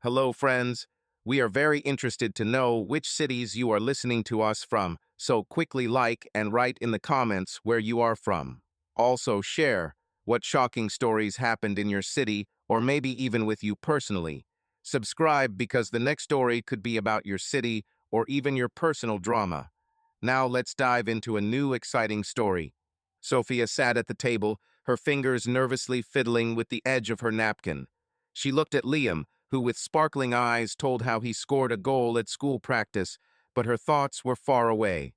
Hello, friends. We are very interested to know which cities you are listening to us from, so quickly like and write in the comments where you are from. Also, share what shocking stories happened in your city or maybe even with you personally. Subscribe because the next story could be about your city or even your personal drama. Now let's dive into a new exciting story. Sophia sat at the table, her fingers nervously fiddling with the edge of her napkin. She looked at Liam, who with sparkling eyes told how he scored a goal at school practice, but her thoughts were far away.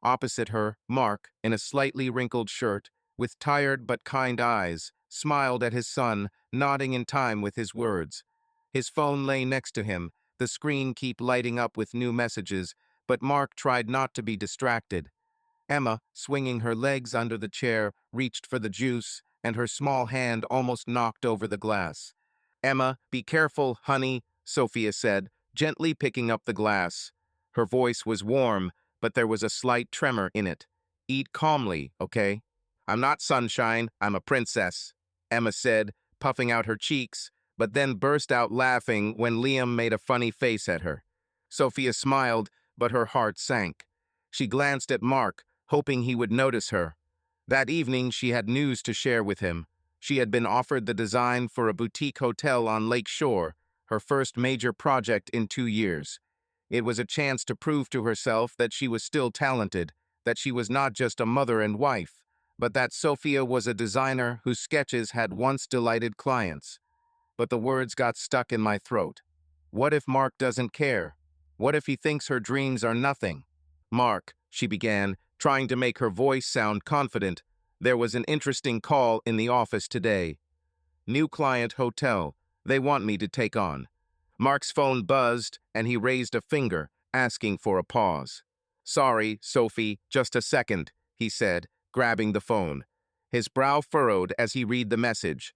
Opposite her, Mark, in a slightly wrinkled shirt, with tired but kind eyes, smiled at his son, nodding in time with his words. His phone lay next to him, the screen kept lighting up with new messages, but Mark tried not to be distracted. Emma, swinging her legs under the chair, reached for the juice, and her small hand almost knocked over the glass. "Emma, be careful, honey," Sophia said, gently picking up the glass. Her voice was warm, but there was a slight tremor in it. "Eat calmly, okay?" "I'm not sunshine, I'm a princess," Emma said, puffing out her cheeks, but then burst out laughing when Liam made a funny face at her. Sophia smiled, but her heart sank. She glanced at Mark, hoping he would notice her. That evening, she had news to share with him. She had been offered the design for a boutique hotel on Lake Shore, her first major project in 2 years. It was a chance to prove to herself that she was still talented, that she was not just a mother and wife, but that Sophia was a designer whose sketches had once delighted clients. But the words got stuck in my throat. What if Mark doesn't care? What if he thinks her dreams are nothing? "Mark," she began, trying to make her voice sound confident, "there was an interesting call in the office today. New client hotel. They want me to take on." Mark's phone buzzed, and he raised a finger, asking for a pause. "Sorry, Sophie, just a second," he said, grabbing the phone. His brow furrowed as he read the message.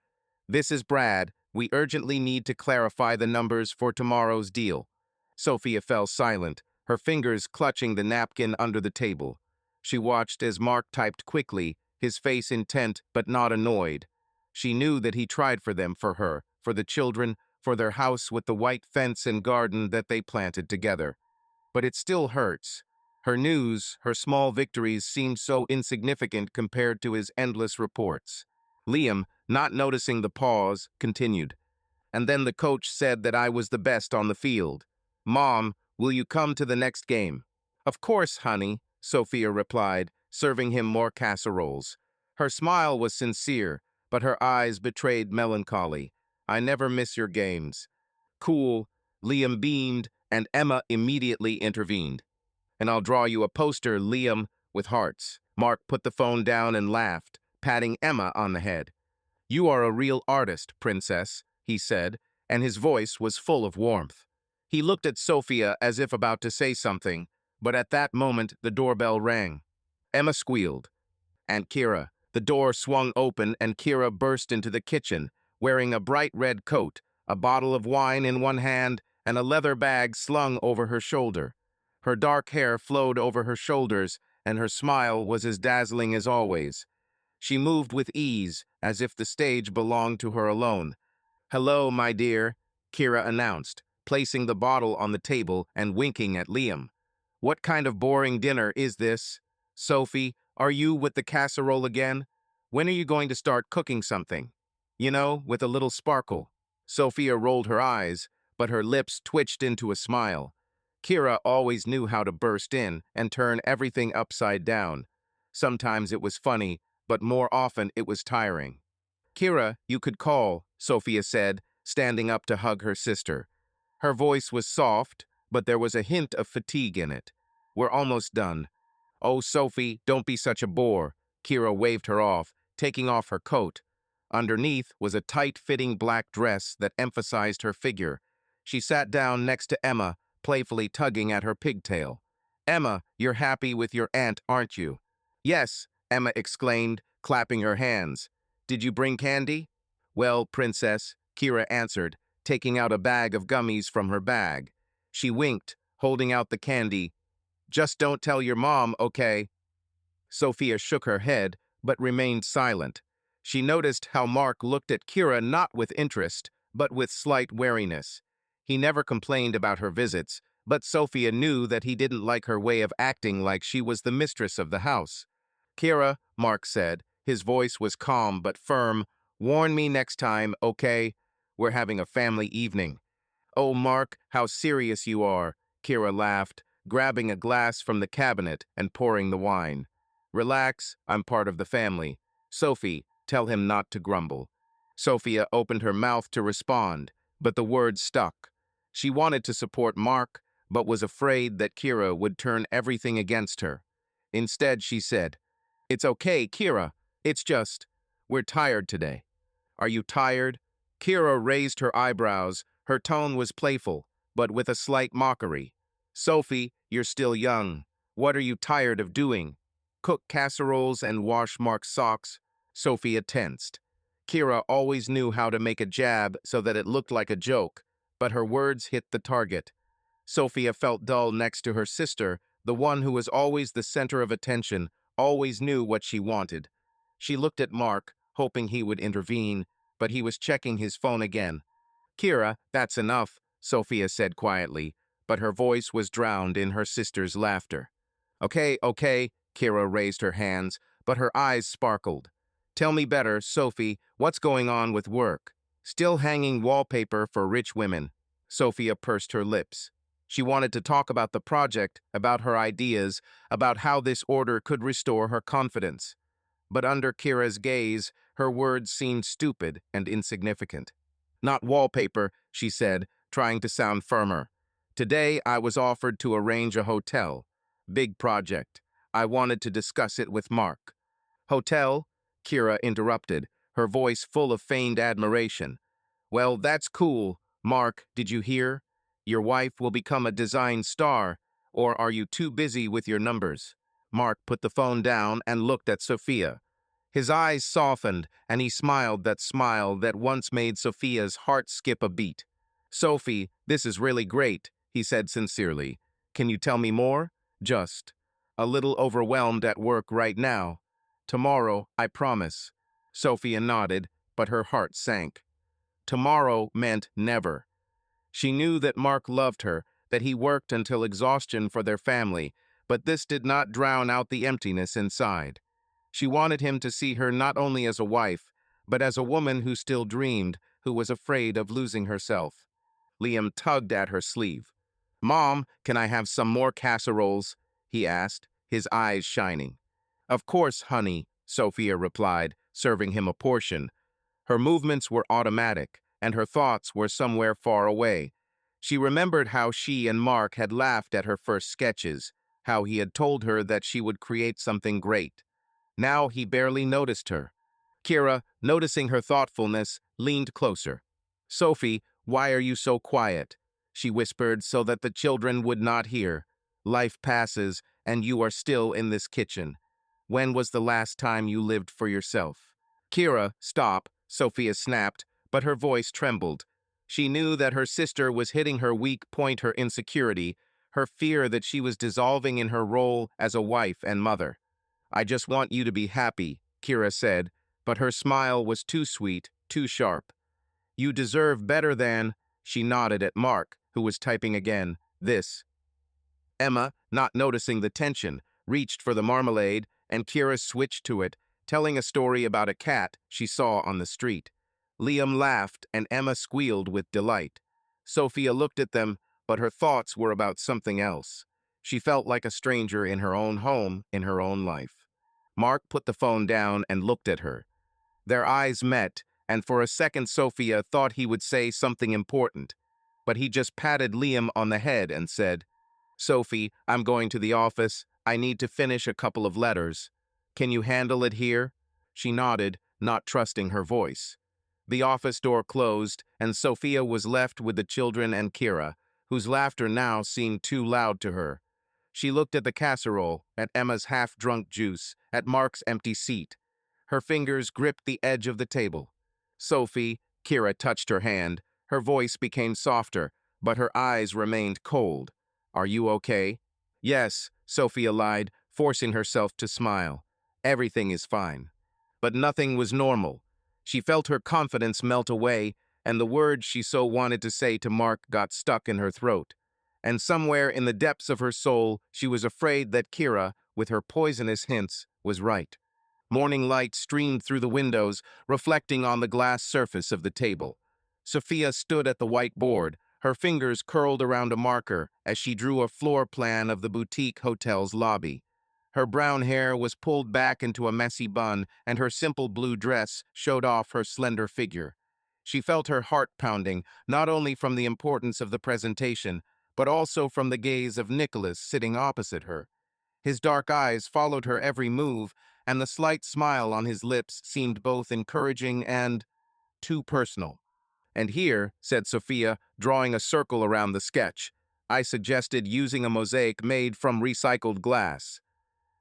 "This is Brad. We urgently need to clarify the numbers for tomorrow's deal." Sophia fell silent, her fingers clutching the napkin under the table. She watched as Mark typed quickly, his face intent but not annoyed. She knew that he tried for them, for her, for the children, for their house with the white fence and garden that they planted together. But it still hurts. Her news, her small victories seemed so insignificant compared to his endless reports. Liam, not noticing the pause, continued. "And then the coach said that I was the best on the field. Mom, will you come to the next game?" "Of course, honey," Sophia replied, serving him more casseroles. Her smile was sincere, but her eyes betrayed melancholy. "I never miss your games." "Cool," Liam beamed, and Emma immediately intervened. "And I'll draw you a poster, Liam, with hearts." Mark put the phone down and laughed, patting Emma on the head. "You are a real artist, princess," he said, and his voice was full of warmth. He looked at Sophia as if about to say something, but at that moment the doorbell rang. Emma squealed. "Aunt Kira." The door swung open and Kira burst into the kitchen, wearing a bright red coat, a bottle of wine in one hand, and a leather bag slung over her shoulder. Her dark hair flowed over her shoulders, and her smile was as dazzling as always. She moved with ease, as if the stage belonged to her alone. "Hello, my dear," Kira announced, placing the bottle on the table and winking at Liam. "What kind of boring dinner is this? Sophie, are you with the casserole again? When are you going to start cooking something? You know, with a little sparkle." Sophia rolled her eyes, but her lips twitched into a smile. Kira always knew how to burst in and turn everything upside down. Sometimes it was funny, but more often it was tiring. "Kira, you could call," Sophia said, standing up to hug her sister. Her voice was soft, but there was a hint of fatigue in it. "We're almost done." "Oh, Sophie, don't be such a bore." Kira waved her off, taking off her coat. Underneath was a tight-fitting black dress that emphasized her figure. She sat down next to Emma, playfully tugging at her pigtail. "Emma, you're happy with your aunt, aren't you?" "Yes," Emma exclaimed, clapping her hands. "Did you bring candy?" "Well, princess," Kira answered, taking out a bag of gummies from her bag. She winked, holding out the candy. "Just don't tell your mom, okay?" Sophia shook her head, but remained silent. She noticed how Mark looked at Kira not with interest, but with slight wariness. He never complained about her visits, but Sophia knew that he didn't like her way of acting like she was the mistress of the house. Kira, Mark said, his voice was calm but firm, warn me next time, okay? We're having a family evening. Oh, Mark, how serious you are, Kira laughed, grabbing a glass from the cabinet and pouring the wine. Relax, I'm part of the family. Sophie, tell him not to grumble. Sophia opened her mouth to respond, but the words stuck. She wanted to support Mark, but was afraid that Kira would turn everything against her. Instead, she said, It's okay, Kira. It's just, we're tired today. Are you tired? Kira raised her eyebrows. Her tone was playful, but with a slight mockery. Sophie, you're still young. What are you tired of doing? Cook casseroles and wash Mark's socks? Sophia tensed. Kira always knew how to make a jab so that it looked like a joke, but her words hit the target. Sophia felt dull next to her sister, the one who was always the center of attention, always knew what she wanted. She looked at Mark, hoping he would intervene, but he was checking his phone again. Kira, that's enough, Sophia said quietly, but her voice was drowned in her sister's laughter. Okay, Kira raised her hands, but her eyes sparkled. Tell me better, Sophie, what's going on with work? Still hanging wallpaper for rich women. Sophia pursed her lips. She wanted to talk about the project, about her ideas, about how this order could restore her confidence. But under Kira's gaze, her words seemed stupid and insignificant. Not wallpaper, she said, trying to sound firmer. Today, I was offered to arrange a hotel. Big project. I wanted to discuss it with Mark. Hotel? Kira interrupted, her voice full of feigned admiration. Well, that's cool. Mark, did you hear? Your wife will become a design star, or are you too busy with your numbers? Mark put the phone down and looked at Sophia. His eyes softened, and he smiled that smile that once made Sophia's heart skip a beat. Sophie, this is really great, he said sincerely. Can you tell me more? Just a little overwhelmed at work right now. Tomorrow, I promise. Sophia nodded, but her heart sank. Tomorrow meant never. She knew that Mark loved her, that he worked until exhaustion for their family, but this did not drown out the emptiness inside. She wanted him to see her not only as a wife, but as a woman who still dreamed, who was afraid of losing herself. Liam tugged at her sleeve. Mom, can I have some more casseroles? He asked, his eyes shining. Of course, honey, Sophia replied, serving him a portion. Her movements were automatic, and her thoughts were somewhere far away. She remembered how she and Mark had laughed at her first sketches, how he had told her that she would create something great. Now he barely noticed her. Kira, noticing her thoughtfulness, leaned closer. Sophie, why are you so quiet? She whispered so that the children would not hear. Life passes, and you are still in this kitchen. When was the last time you lived for yourself? Kira, stop, Sophia snapped, but her voice trembled. She knew that her sister was hitting her weak point, her insecurity, her fear that she was dissolving in her role as a wife and mother. I just want you to be happy, Kira said, but her smile was too sweet, too sharp. You deserve better than, she nodded at Mark, who was typing again, this. Emma, not noticing the tension, reached for the marmalade, and Kira switched to it, telling a story about a cat she saw on the street. Liam laughed, and Emma squealed with delight. Sophia looked at them, but her thoughts were about something else. She felt like a stranger in her own home, in her own life. Mark put the phone down and looked at her. Their eyes met, and for a second Sophia thought he would say something important. But he just patted Liam on the head and said, Sophie, I'm going to the office. I need to finish a couple of letters. Can you handle it here? She nodded, not trusting her voice. The office door closed, and Sophia was left with the children and Kira, whose laughter now seemed too loud to her. She looked at the casserole, at Emma's half-drunk juice, at Mark's empty seat. Her fingers gripped the edge of the table. Sophie, Kira touched her hand. Her voice became softer, but her eyes remained cold. Are you okay? Yes, Sophia lied, forcing herself to smile. Everything is fine. But nothing was normal. She felt her confidence melt away, and the words she so wanted to say to Mark got stuck in her throat. And somewhere in the depths of her soul, she was afraid that Kira, with her poisonous hints, was right. Morning light streamed through the windows, reflecting on the glass surface of the table. Sophia stood at the white board, her fingers curled around a marker as she drew a floor plan of the boutique hotel's lobby. Her brown hair was pulled back into a messy bun, and her simple blue dress showed off her slender figure. She felt her heart pounding, not only from the importance of the presentation, but also from the gaze of Nicholas sitting opposite her. His dark eyes followed her every move, and the slight smile on his lips seemed both encouraging and too personal. "And here," said Sophia, drawing a circle around the sketch, "I suggested using a mosaic made from recycled glass.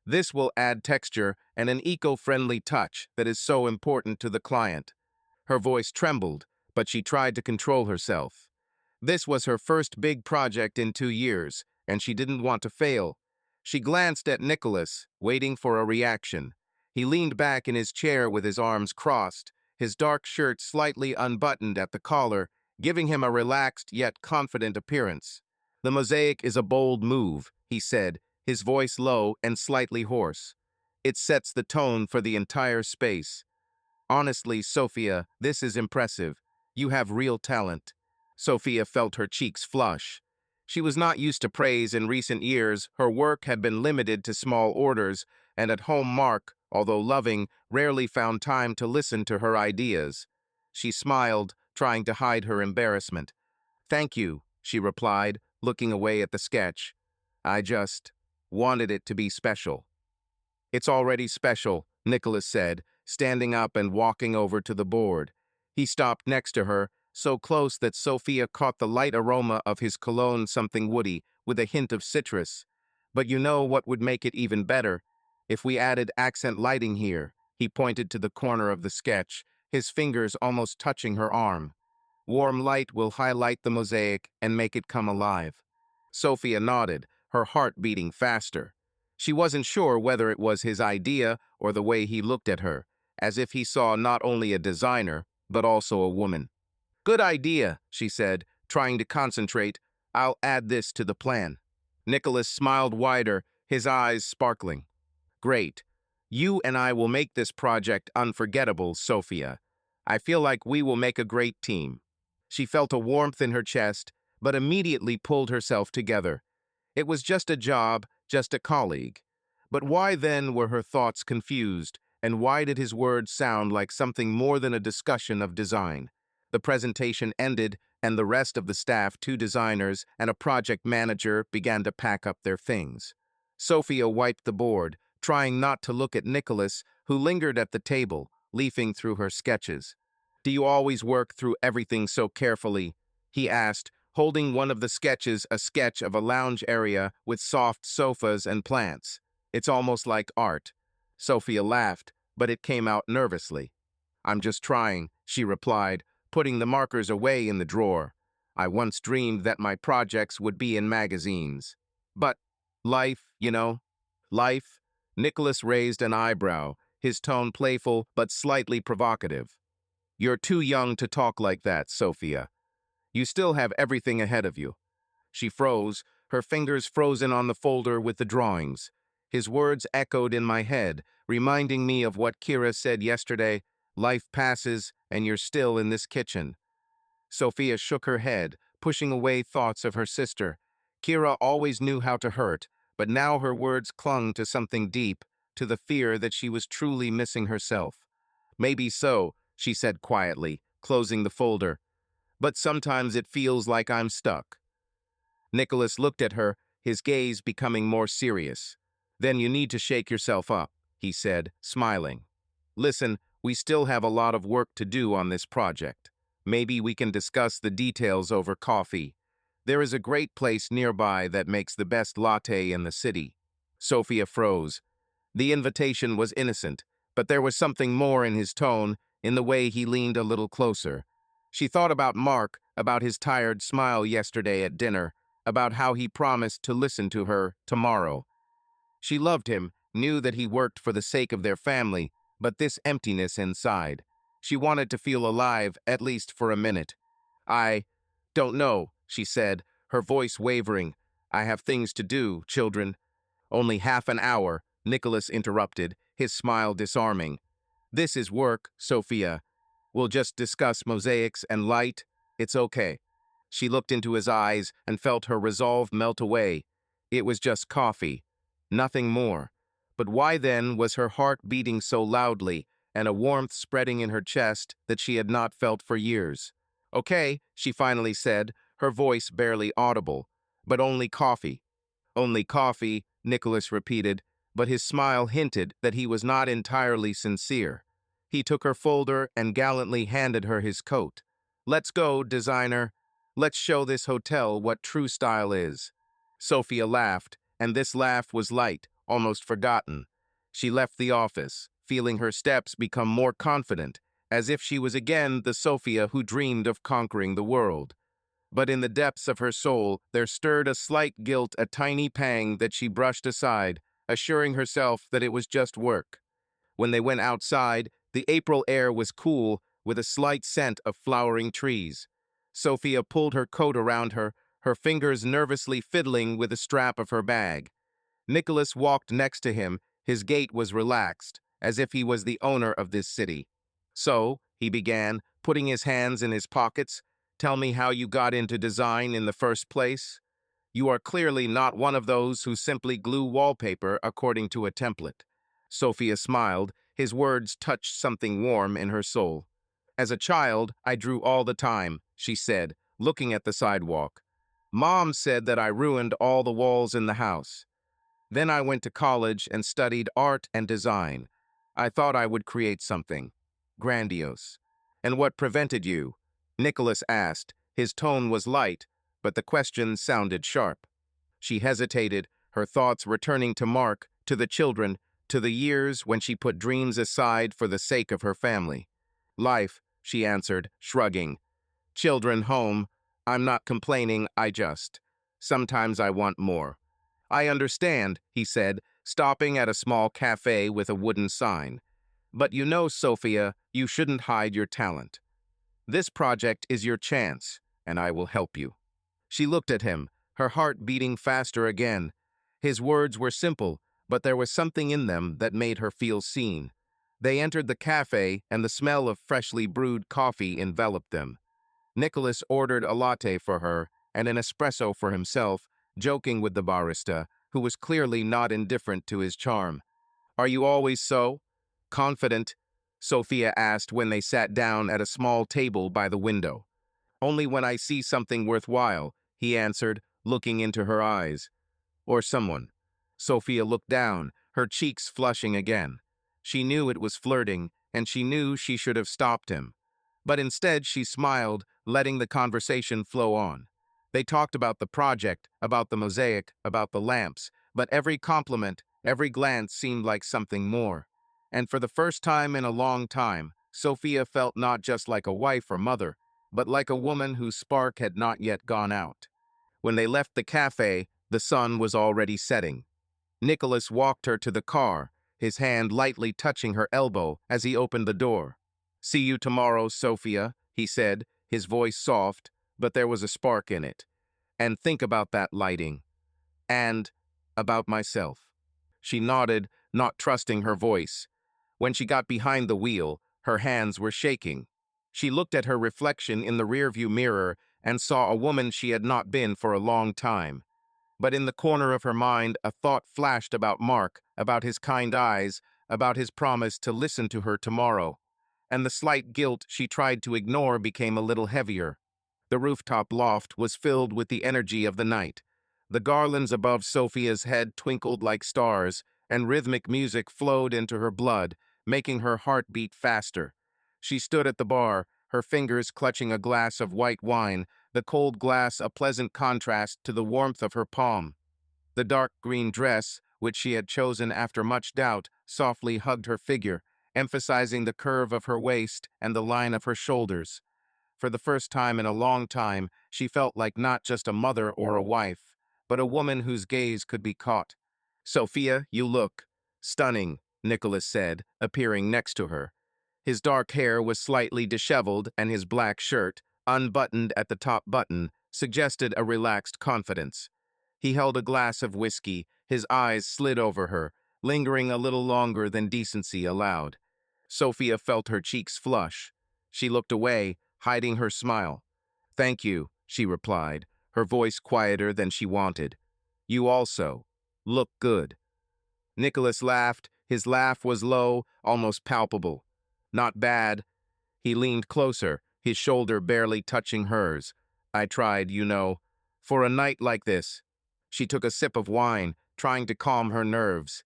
This will add texture and an eco-friendly touch that is so important to the client." Her voice trembled, but she tried to control herself. This was her first big project in 2 years, and she didn't want to fail. She glanced at Nicholas, waiting for a reaction. He leaned back in his chair with his arms crossed, his dark shirt slightly unbuttoned at the collar, giving him a relaxed yet confident appearance. "The mosaic is a bold move," he said, his voice low and slightly hoarse. "It sets the tone for the entire space. Honestly, Sophia, this is impressive. You have real talent." Sophia felt her cheeks flush. She was not used to praise in recent years. Her work had been limited to small orders, and at home Mark, although loving, rarely found time to listen to her ideas. She smiled, trying to hide her embarrassment. "Thank you," she replied, looking away at the sketch. "I just wanted it to be special." "It's already special," Nicholas said, standing up and walking over to the board. He stopped next to her, so close that Sophia caught the light aroma of his cologne, something woody, with a hint of citrus. "But you know what would make it even better? If we added accent lighting here." He pointed to the corner of the sketch, his fingers almost touching her arm. "Warm light will highlight the mosaic and make it come alive." Sophia nodded, her heart beating faster. She wasn't sure whether it was his idea or the way he looked at her, as if he saw not only a designer, but also a woman. "Good idea," she said, trying to concentrate. "I'll add this to the plan." Nicholas smiled wider, his eyes sparkling. "Great. You and I will make this project unforgettable, Sophia. I feel like we will make a great team." She felt a warmth in her chest, but immediately pulled herself together. It was just a job, just a colleague. But why then were her thoughts confused, and why did his words sound like something more than a discussion of design? The presentation ended, and the rest of the staff, 2 designers and a project manager, began to pack up their things. Sophia wiped the board, trying not to look at Nicholas, who lingered at the table, leafing through her sketches. "Do you always work through everything so carefully?" he asked, holding one of the sketches, a sketch of a lounge area with soft sofas and plants. "It's almost like art." Sophia laughed, but it came out nervously. "I'm just trying," she replied, putting the markers away in the drawer. "I once dreamed that my projects would be in magazines. But life, you know." "Life?" Nicholas raised an eyebrow, his tone playful but slightly provocative. "You're too young to talk like that, Sophia. You still have everything ahead of you." She froze, her fingers frozen on the folder with the drawings. His words echoed in my head, reminding me of what Kira said yesterday: "Life passes, and you're still in this kitchen." Sophia shook her head, pushing away thoughts of her sister. Kira always knew how to hurt, but now her words clung to something deep, to the fear that she was truly missing herself. "Maybe so," she said quietly, closing the folder. "But sometimes it feels like I'm stuck." Nicholas looked at her, his gaze becoming more serious. "Then you need to shake yourself up," he said, smiling. "Listen, we still have a lot of work to do on this project. Maybe we can discuss the details over coffee. There is a great place nearby that makes the best latte in the city." Sophia froze. The invitation was innocent, but there was something more in his tone, in the way he leaned a little closer. She thought about Mark, about his tired smile yesterday at dinner, about how he promised to listen to her tomorrow. She loved him, knew that he worked for the sake of their family, but this emptiness inside. She wanted to feel alive, at least for a minute. I don't know, she said, her voice wavering. I have things to do, children. Only half an hour, Nicholas interrupted, his smile disarming. This is work, Sophia. We'll just discuss mosaics and light. It's okay. She looked into his eyes and felt her resolve melt away. It was just coffee, nothing more. But why then was her heart beating so loudly and a warmth spreading in her chest that she had not felt for years? Okay, she finally said, her voice barely audible. But only coffee. Only coffee, Nicholas repeated, but his smile hinted that he was not entirely sincere. He took her folder and gallantly handed her his coat. Let's go, designer. Let's show this hotel what true style is. Sophia laughed, and this laugh was light, almost forgotten. She left the office, feeling her steps become more confident, as if she was again the Sophia who dreamed of conquering the world. But in the depths of her soul, there stirred a slight guilt, a tiny pang that she brushed aside, assuring herself that it was just work. When they went outside, the April air was cool, with a slight scent of flowering trees. Sophia pulled her coat around her fingers nervously fiddling with the strap of her bag. Nicholas walked next to him, his gait was relaxed, as if he was the owner of this city. So, he began, putting his hands in his pockets, tell me how you got into design in the first place. You are clearly not one of those who simply glue wallpaper according to a template. Sophia smiled, his words touched something warm in her soul. As a child, I drew all the time, she said, looking at the sidewalk. Mom said that I ruined all the walls in the house. Then I went to college and studied art and design. I thought I would create something grandiose. And what prevented you? Nicholas asked. His tone was light, but the question sounded sharp. She hesitated, her thoughts returning to Mark, to the children, to the years when she put dreams aside for the sake of her family. Life, she answered, shrugging. Children home. I'm not complaining, sometimes I want more. I understand, he said, stopping at a small cafe with a wooden sign. But you know, Sophia, you shouldn't hide your talent. This project is your chance, and I will help you. She looked at him, her heart beating faster again. His words were simple, but there was something in them that made her feel seen. They entered the cafe, and the smell of freshly brewed coffee enveloped them. Nicholas ordered a latte for her and an espresso for himself, joking with the barista, who was clearly not indifferent to his charm. Are you always so? Confident? Sophia asked when they sat down at a small table by the window. Only when I see something worthwhile, he answered, looking into her eyes. Or someone. Sophia looked down, her cheeks flushing again. She knew it was flirting, and she knew she should have stopped him. But instead she smiled, letting the conversation flow on. They talked about the project, about the mosaic, about the lamps, but every compliment, every glance seemed like something more. And for the first time in a long time, Sophia felt not just like a wife or mother, but like a woman whose spark had not yet gone out. When they left the cafe, the sun was already setting. Nicholas walked her to the car, his hand lightly touching her elbow as he opened the door. See you tomorrow, Sophia, he said, his voice soft, but there was a spark in it. And think about that lighting. And about myself. She nodded, not trusting her voice. When she got behind the wheel, her hands were shaking. She looked at her reflection in the rearview mirror and saw a woman she had not been for a long time. But in the corner of her mind, a thought flashed about Mark, about his kind eyes, about his promise to listen to her tomorrow. And the slight guilt she tried to ignore became a little heavier. The rooftop loft was filled with the energy of the night. The garlands above Sophia's head twinkled like stars, and rhythmic music flowed into her blood, making her heart beat faster. She stood at the bar, her fingers clutching a glass of white wine, the cold glass a pleasant contrast to the warmth of her palm. The dark green dress, which she had chosen after much doubt, softly hugged her figure, emphasizing the curve of her waist and the line of her shoulders. For the first time in a long time, she felt like not just a mother or a wife, but a woman whose gaze could be caught. Sophia, you look stunning, Nicholas said, appearing next to her. His dark hair was slightly disheveled and his black shirt, unbuttoned at the top button, suggested a relaxed confidence. He held a glass of whiskey, his eyes slid over her, lingering a little longer than decency allowed. Sophia felt her cheeks flush. She looked away, hiding her smile. "Thank you," she replied, her voice quieter than she wanted. "You also look good." Nicholas laughed. His laugh was low, almost palpable. "Not bad." He leaned closer, his shoulder barely touching hers. "I tried, you know. For a night like this." She took a sip of wine, trying to calm her nerves.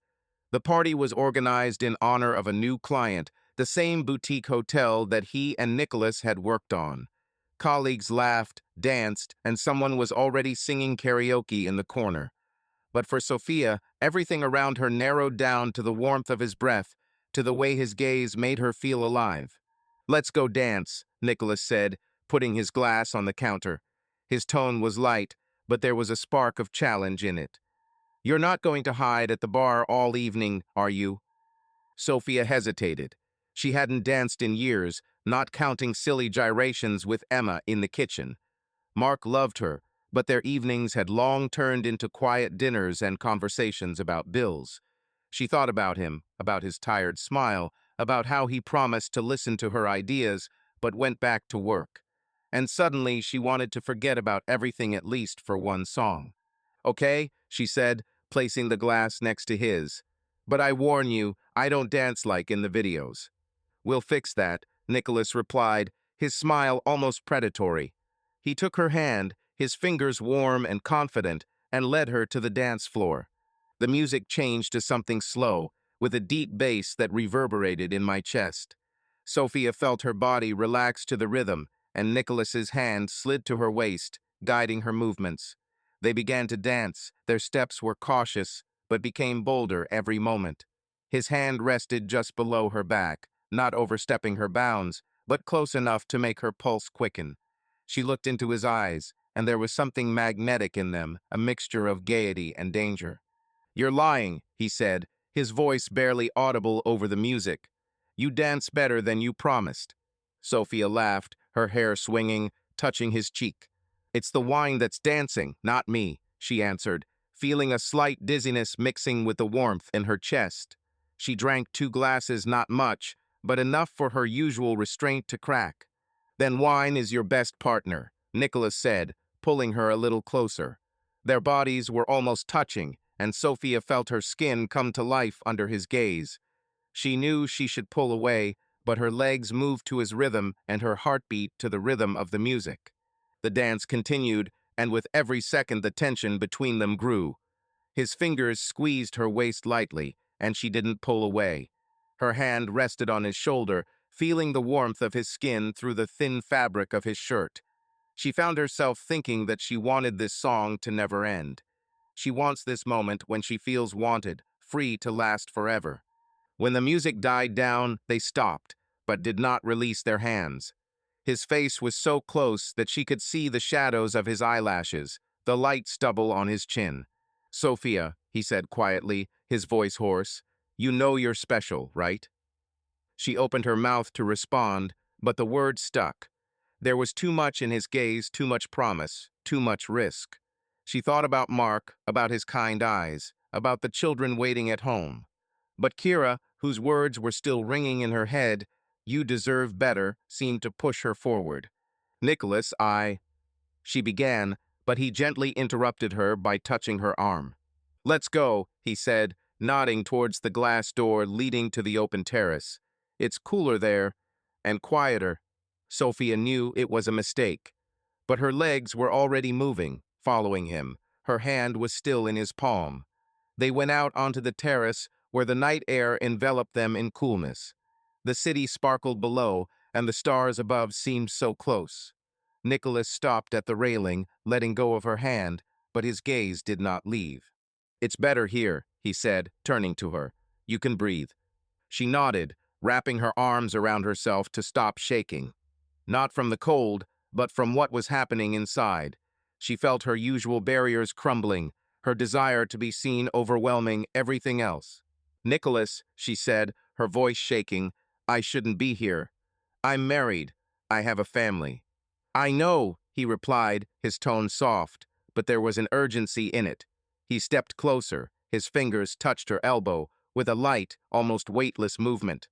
The party was organized in honor of a new client, the same boutique hotel that he and Nicholas had worked on. Colleagues laughed, danced, and someone was already singing karaoke in the corner. But for Sophia, everything around her narrowed down to the warmth of his breath, to the way his gaze made her feel alive. "Let's go dance," Nicholas said, putting his glass on the counter. His tone was light, but there was a spark of challenge in it. "You're not going to hide at the bar all evening, are you?" Sophia hesitated. She hadn't danced in years, not counting silly gyrations with Emma in the kitchen. Mark loved her, but their evenings had long turned into quiet dinners and conversations about bills. She thought about him, about his tired smile, about how he promised to listen to her ideas, but went back to work. And suddenly she wanted to forget about everything at least for one song. "Okay," she said, placing the glass next to his. "But I warn you, I don't dance like in the videos." "We'll fix that," Nicholas replied, his smile almost predatory. He took her hand, his fingers warm and confident, and led her to the dance floor. The music changed to something slow, with a deep bass that reverberated in my chest. Sophia felt her body relax to the rhythm, and Nicholas's hand slid to her waist, guiding her movements. They began to dance. Their steps were cautious, but became bolder every moment. His hand rested just below her back, not overstepping her bounds, but close enough to make her pulse quicken. She looked into his eyes, and there was something magnetic in them, a mixture of gaiety and danger. "You're lying," he said, his voice barely audible over the music. "You dance better than you promised." Sophia laughed, her hair swinging, touching his cheek. "It's the wine that's dancing, not me," she answered, feeling a slight dizziness mixing with the warmth in her chest. She drank 2 glasses, not much, but enough for her usual restraint to crack. "Then wine is your best partner," Nicholas said, pulling her a little closer. Their bodies were almost touching, and Sophia felt her skin come to life under his gaze. She knew she should pull away, but her legs moved to his rhythm and her heartbeat to the rhythm of the music. The dance continued, and with every second the tension between them grew. His fingers squeezed her waist lightly, and she didn't pull away. Her hand rested on his shoulder, feeling the warmth of his skin through the thin fabric of his shirt. She found herself thinking that she wanted this song to never end. She wants this moment when she feels wanted, free to last forever. When the music died down, they stopped, but did not release their hands. His face was so close that she could see the shadows of his eyelashes, the light stubble on his chin. "Sophia," he said quietly, his voice hoarse, "you know you're special, right?" She opened her mouth to respond, but the words stuck. There was too much in his gaze, too much promise, too much risk. She thought about Mark, about his kind eyes, about the children waiting at home. But Kira, whose words were still ringing in her head, "You deserve better," seemed to push her forward. "Nicholas, she began, but he gently interrupted her by touching her arm. "Let's go," he said, nodding towards the glass door leading to the open terrace. "It's cooler there, and quieter." Sophia knew it was a mistake, but her legs were already moving, following him. Her hand was still in his palm. They went out onto the terrace, where the night air enveloped them in coolness. The city sparkled below, and the stars above seemed so close. Nicholas stopped at the railing, letting go of her hand, but his gaze did not leave. "It's better here," he said, turning to her. "You can breathe." She nodded, wrapping her arms around herself to stop shaking. Not from the cold, but from what was happening inside. She felt her usual barriers crumbling, her desire to be seen overwhelming everything else. "Nicholas," she said, her voice shaking, I shouldn't be here. I'm married. I have a family. I know, he replied, his tone soft, but there was an urgency in it. He stepped closer, his fingers touched her elbow, with a light, almost weightless movement.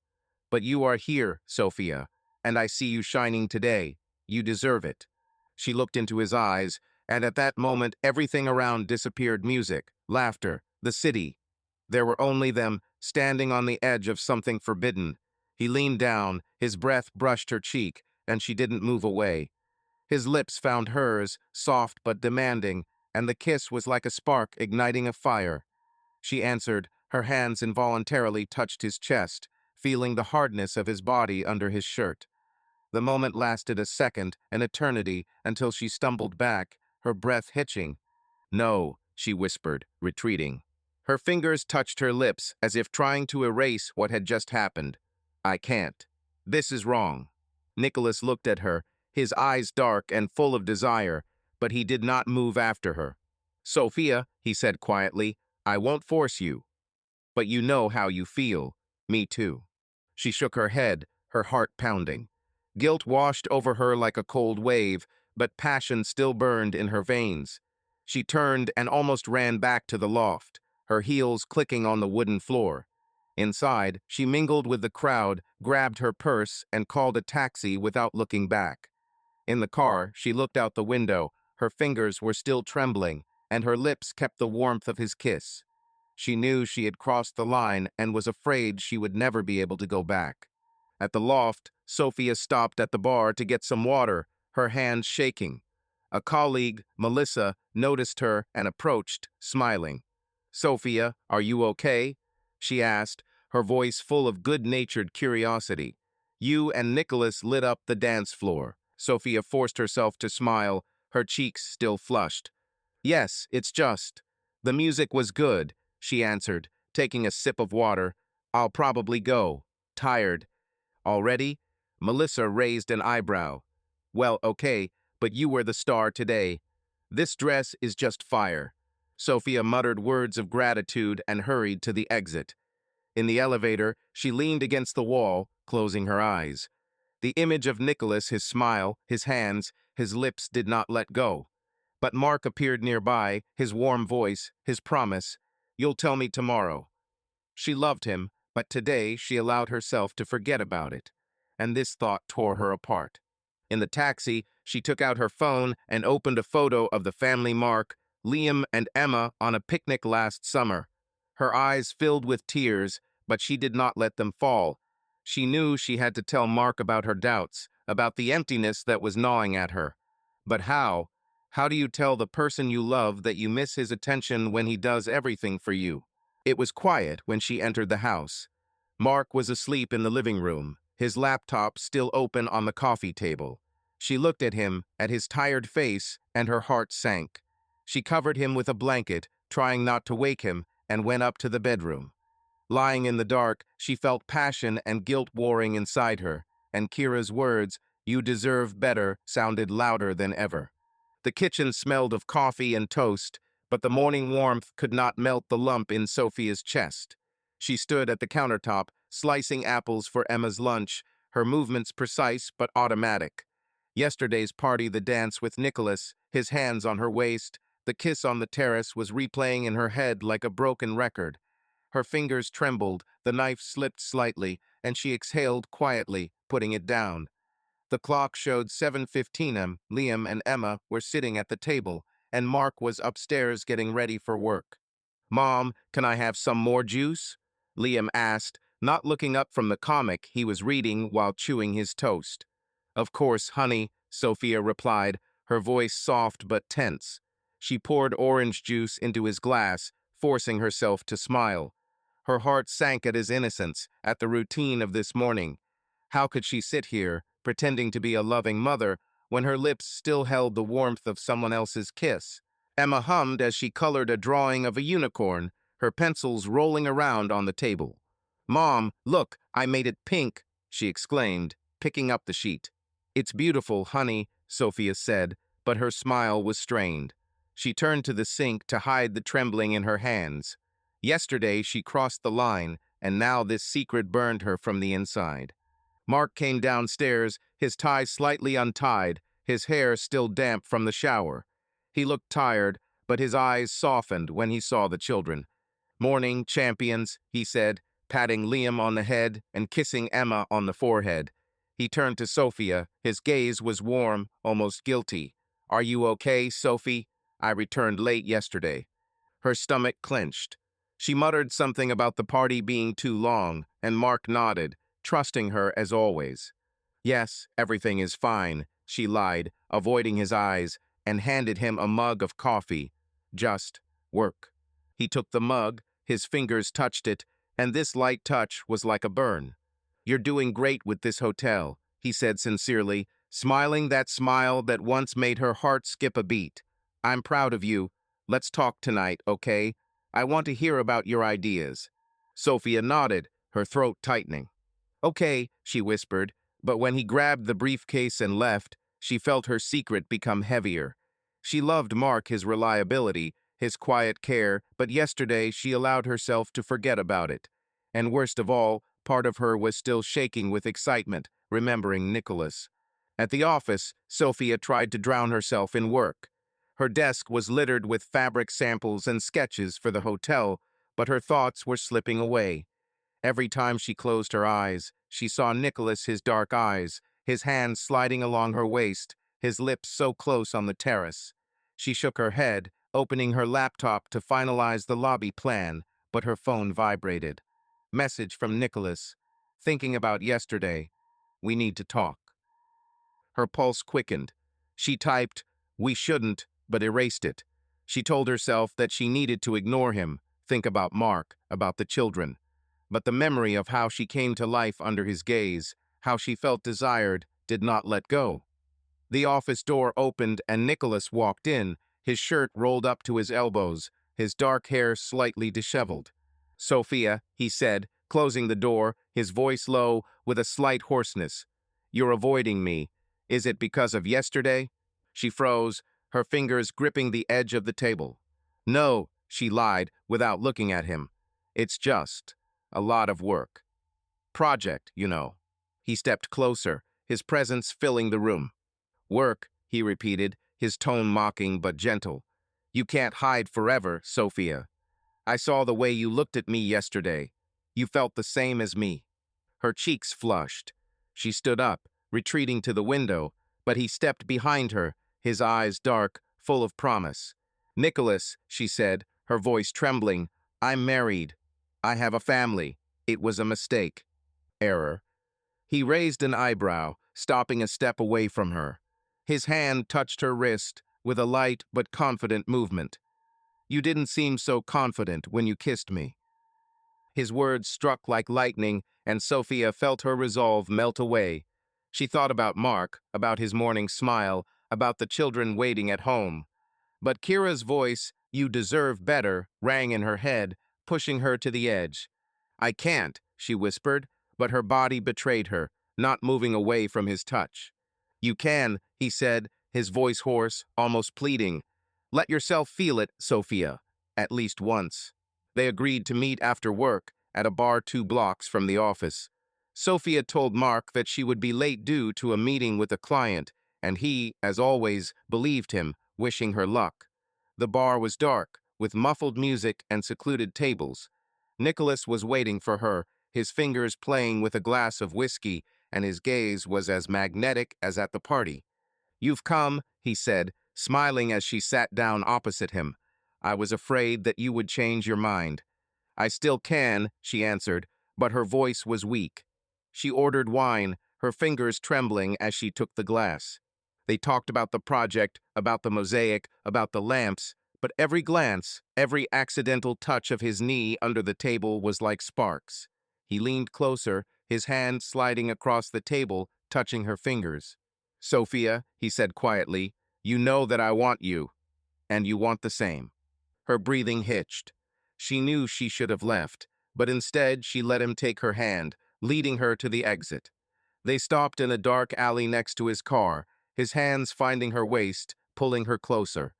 But you are here, Sophia, and I see you shining today. You deserve it. She looked into his eyes, and at that moment everything around disappeared: music, laughter, the city. There were only them, standing on the edge of something forbidden. He leaned down, his breath brushed her cheek, and she didn't move away. His lips found hers, soft but demanding, and the kiss was like a spark igniting a fire. She answered, her hands involuntarily touched his chest, feeling the hardness of his body under his shirt. The moment lasted a second, an eternity, until she stumbled back, her breath hitching. No, she whispered, retreating. Her fingers touched her lips as if trying to erase what had just happened. I can't. This is wrong. Nicholas looked at her, his eyes dark and full of desire, but he did not move after her. Sophia, he said quietly, I won't force you. But you know how you feel. Me too. She shook her head, her heart pounding. Guilt washed over her like a cold wave, but passion still burned in her veins. She turned and almost ran back to the loft, her heels clicking on the wooden floor. Inside, she mingled with the crowd, grabbed her purse, and called a taxi without looking back. In the car, she looked out the window. Her fingers were still trembling, and her lips kept the warmth of his kiss. She knew she had crossed the line and was afraid she would never be able to go back. At the loft, Sophia stopped at the bar to get some water, her hands shaking. A colleague, Melissa, noticed her and approached, smiling. Sophia, are you okay? She asked, her voice full of good-natured curiosity. You and Nicholas lit up the dance floor. Sophia forced herself to smile, her cheeks still flushed. Yes, it's just. The music was good, she answered, taking a sip of water. I'll probably go. Tired. Already? Melissa raised an eyebrow. Well, okay, but you were the star today. This dress is just fire. Sophia muttered words of gratitude and hurried to the exit. In the elevator, she leaned against the wall, closing her eyes. The image of Nicholas, his smile, his hands, his lips did not let go. But Mark appeared nearby, his warm voice, his promise, "You'll tell me tomorrow." She loved him, but today she allowed herself to forget about it. And this thought tore her apart. In the taxi, she took out her phone and opened a photo of the family: Mark, Liam, and Emma on a picnic last summer. Her eyes filled with tears, but she did not let them fall. She knew she had to tell Mark about her doubts, about the emptiness that was gnawing at her. But how? How do you tell the person you love that you miss his attention when he does everything for you? It was quiet when she entered the house. Mark was asleep in the living room, his laptop still open on the coffee table. She looked at him, at his tired face, and her heart sank. She covered him with a blanket, trying not to wake him, and went up to the bedroom. Lying in the dark, she felt passion and guilt warring inside her, and Kira's words, "You deserve better," sounded louder than ever. The kitchen smelled of coffee and toast, but the morning warmth could not melt the lump in Sophia's chest. She stood at the countertop, slicing apples for Emma's lunch, her movements precise but automatic. Yesterday's party, the dance with Nicholas, his hands on her waist, the kiss on the terrace was replaying in her head like a broken record. Her fingers trembled, the knife slipped slightly, and she exhaled quietly, putting it down. The clock showed 7:15 am. Liam and Emma were sitting at the table, and Mark was upstairs getting ready for work. "Mom, can I have some more juice?" Liam asked, not looking up from the comic he was reading while chewing his toast. "Of course, honey," Sophia replied, her voice soft but tense. She poured orange juice into his glass, forcing herself to smile. Her heart sank at his innocence, at the routine of this morning. How could she sit here, pretending to be a loving mother, when her lips still held the warmth of someone else's kiss? Emma hummed as she colored a drawing of a unicorn, her pencils rolling around on the table. "Mom, look, I made it pink," she exclaimed, picking up the sheet. "It's beautiful, honey," Sophia said, but her smile was strained. She turned to the sink to hide the trembling in her hands. Yesterday she crossed the line, and now this secret burned her from the inside. Mark came downstairs, his tie slightly untied, his hair still damp from the shower. He looked tired, but his eyes softened when he saw the children. "Morning, champions," he said, patting Liam on the head and kissing Emma on the forehead. He turned to Sophia. His gaze was warm, almost guilty. "Are you okay, Sophie? I returned late yesterday." Her stomach clenched. She muttered something about the party being too long, and Mark nodded, trusting her as always. "Yes, everything is fine," she lied, avoiding his eyes, and handed him a mug of coffee. "Just work." He took the mug, his fingers touched it, and this light touch was like a burn. "You're doing great with this hotel," he said sincerely, smiling that smile that once made her heart skip a beat. "I'm proud of you. Let's talk tonight, okay? I want to hear about your ideas." Sophia nodded, her throat tightening. "Okay," she whispered, but when he grabbed the briefcase and left, she felt her secret become heavier. She loved Mark, his reliability, his quiet care, but yesterday she allowed herself to forget about it. And worst of all, part of her was still shaking with excitement, remembering Nicholas. At the office, Sophia tried to drown herself in work. Her desk was littered with fabric samples and sketches for the hotel, but her thoughts were slipping away. Every time she closed her eyes, she saw Nicholas, his dark eyes, his hands sliding along her waist, his lips so close on the terrace. She shook her head, opening her laptop to finalize the lobby plan, but her phone vibrated. Message from Nicholas. "Thinking about yesterday. We need to talk." Her pulse quickened. She typed, "We shouldn't," but erased it. She told herself that she needed to ignore him, think about Mark, about the children. But the memory of how she came to life under his gaze, how she felt desired, did not let go. The office door opened and Nicholas walked in, his shirt rolled up to his elbows, his dark hair slightly disheveled. "Sophia," he said, closing the door, his voice low, with a slight hoarseness. "You're avoiding me. Is it because of yesterday?" She froze, her fingers gripping the edge of the table. "No," she lied, without looking at him. "It's just a lot of work. Project, you know." He stepped closer, his presence filling the room. "Work," he repeated, his tone mocking but gentle. "You can't hide forever, Sophia. I saw the way you looked at me yesterday. You felt the same as me." Her cheeks flushed. She stood up, retreating to the window, but he stepped behind her, his eyes dark, full of promise. "Nicholas," she said, her voice trembling, "I'm married. I have a family. It was a mistake." "Error." He raised an eyebrow, stopping a step away from her. His hand touched her wrist with a light but confident movement. "You didn't seem so confident when you kissed me." His words struck like lightning, and Sophia felt her resolve melt away. She thought about Mark, about his morning smile, about the children waiting at home. But Kira's voice, "You deserve better," rang in her head, pushing her to the edge. "I can't," she whispered, but her body betrayed her, not moving away from his touch. "You can," he said, his voice hoarse, almost pleading. "Let yourself feel it, Sophia, at least once." They agreed to meet after work at a bar 2 blocks from the office. Sophia told Mark that she would be late due to a meeting with a client, and he, as always, believed him, wishing her luck. The bar was dark, with muffled music and secluded tables. Nicholas was waiting for her, his fingers playing with a glass of whiskey, and his gaze was as magnetic as at the party. "You've come," he said, smiling as she sat down opposite him. "I was afraid that you would change your mind." "I still can," she answered, but her voice was weak. She ordered wine, her fingers trembling as she took the glass. They talked about the project, about the mosaic, about the lamps, but every glance, every accidental touch of his knee under the table was like sparks. He leaned closer, his hand sliding across the table, touching her fingers. "Sophia," he said quietly, "you know that I want you, and you want the same." Her breathing hitched. She knew she should have left, but instead she let him take her hand, leading her to the exit. They stopped in a dark alley next to his car, his hands finding her waist, pulling her closer.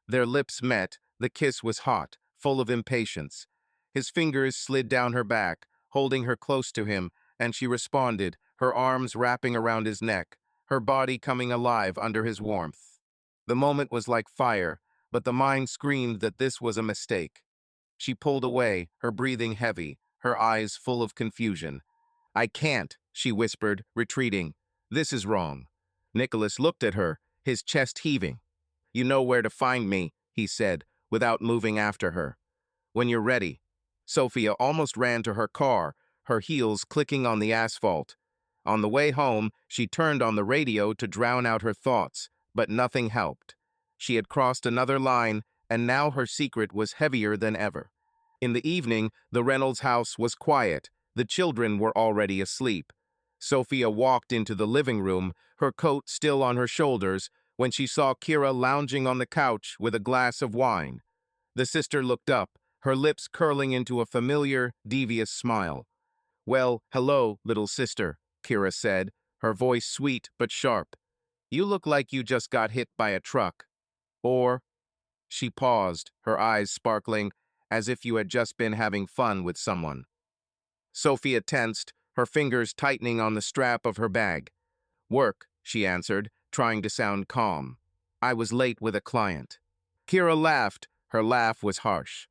Their lips met, the kiss was hot, full of impatience. His fingers slid down her back, holding her close to him, and she responded, her arms wrapping around his neck, her body coming alive under his warmth. The moment was like fire, but the mind screamed that this was a mistake. She pulled away, her breathing heavy, her eyes full of confusion. "I can't," she whispered, retreating. "This is wrong." Nicholas looked at her, his chest heaving. "You know where to find me," he said, without moving after her. "When you're ready." Sophia almost ran to her car, her heels clicking on the asphalt. On the way home, she turned on the radio to drown out her thoughts, but nothing helped. She had crossed another line, and now her secret was heavier than ever. In the evening, the Reynolds house was quiet. The children were already asleep. Sophia walked into the living room, her coat still on her shoulders, when she saw Kira lounging on the couch with a glass of wine. The sister looked up, her lips curling into a familiar, devious smile. "Well, hello, little sister," Kira said, her voice sweet but sharp. "You look like you just got hit by a truck. Or—" She paused, her eyes sparkling, as if you had just been having fun with someone. Sophia tensed, her fingers tightening on the strap of her bag. "Work," she answered, trying to sound calm. "I was late with a client." Kira laughed. Her laugh was harsh.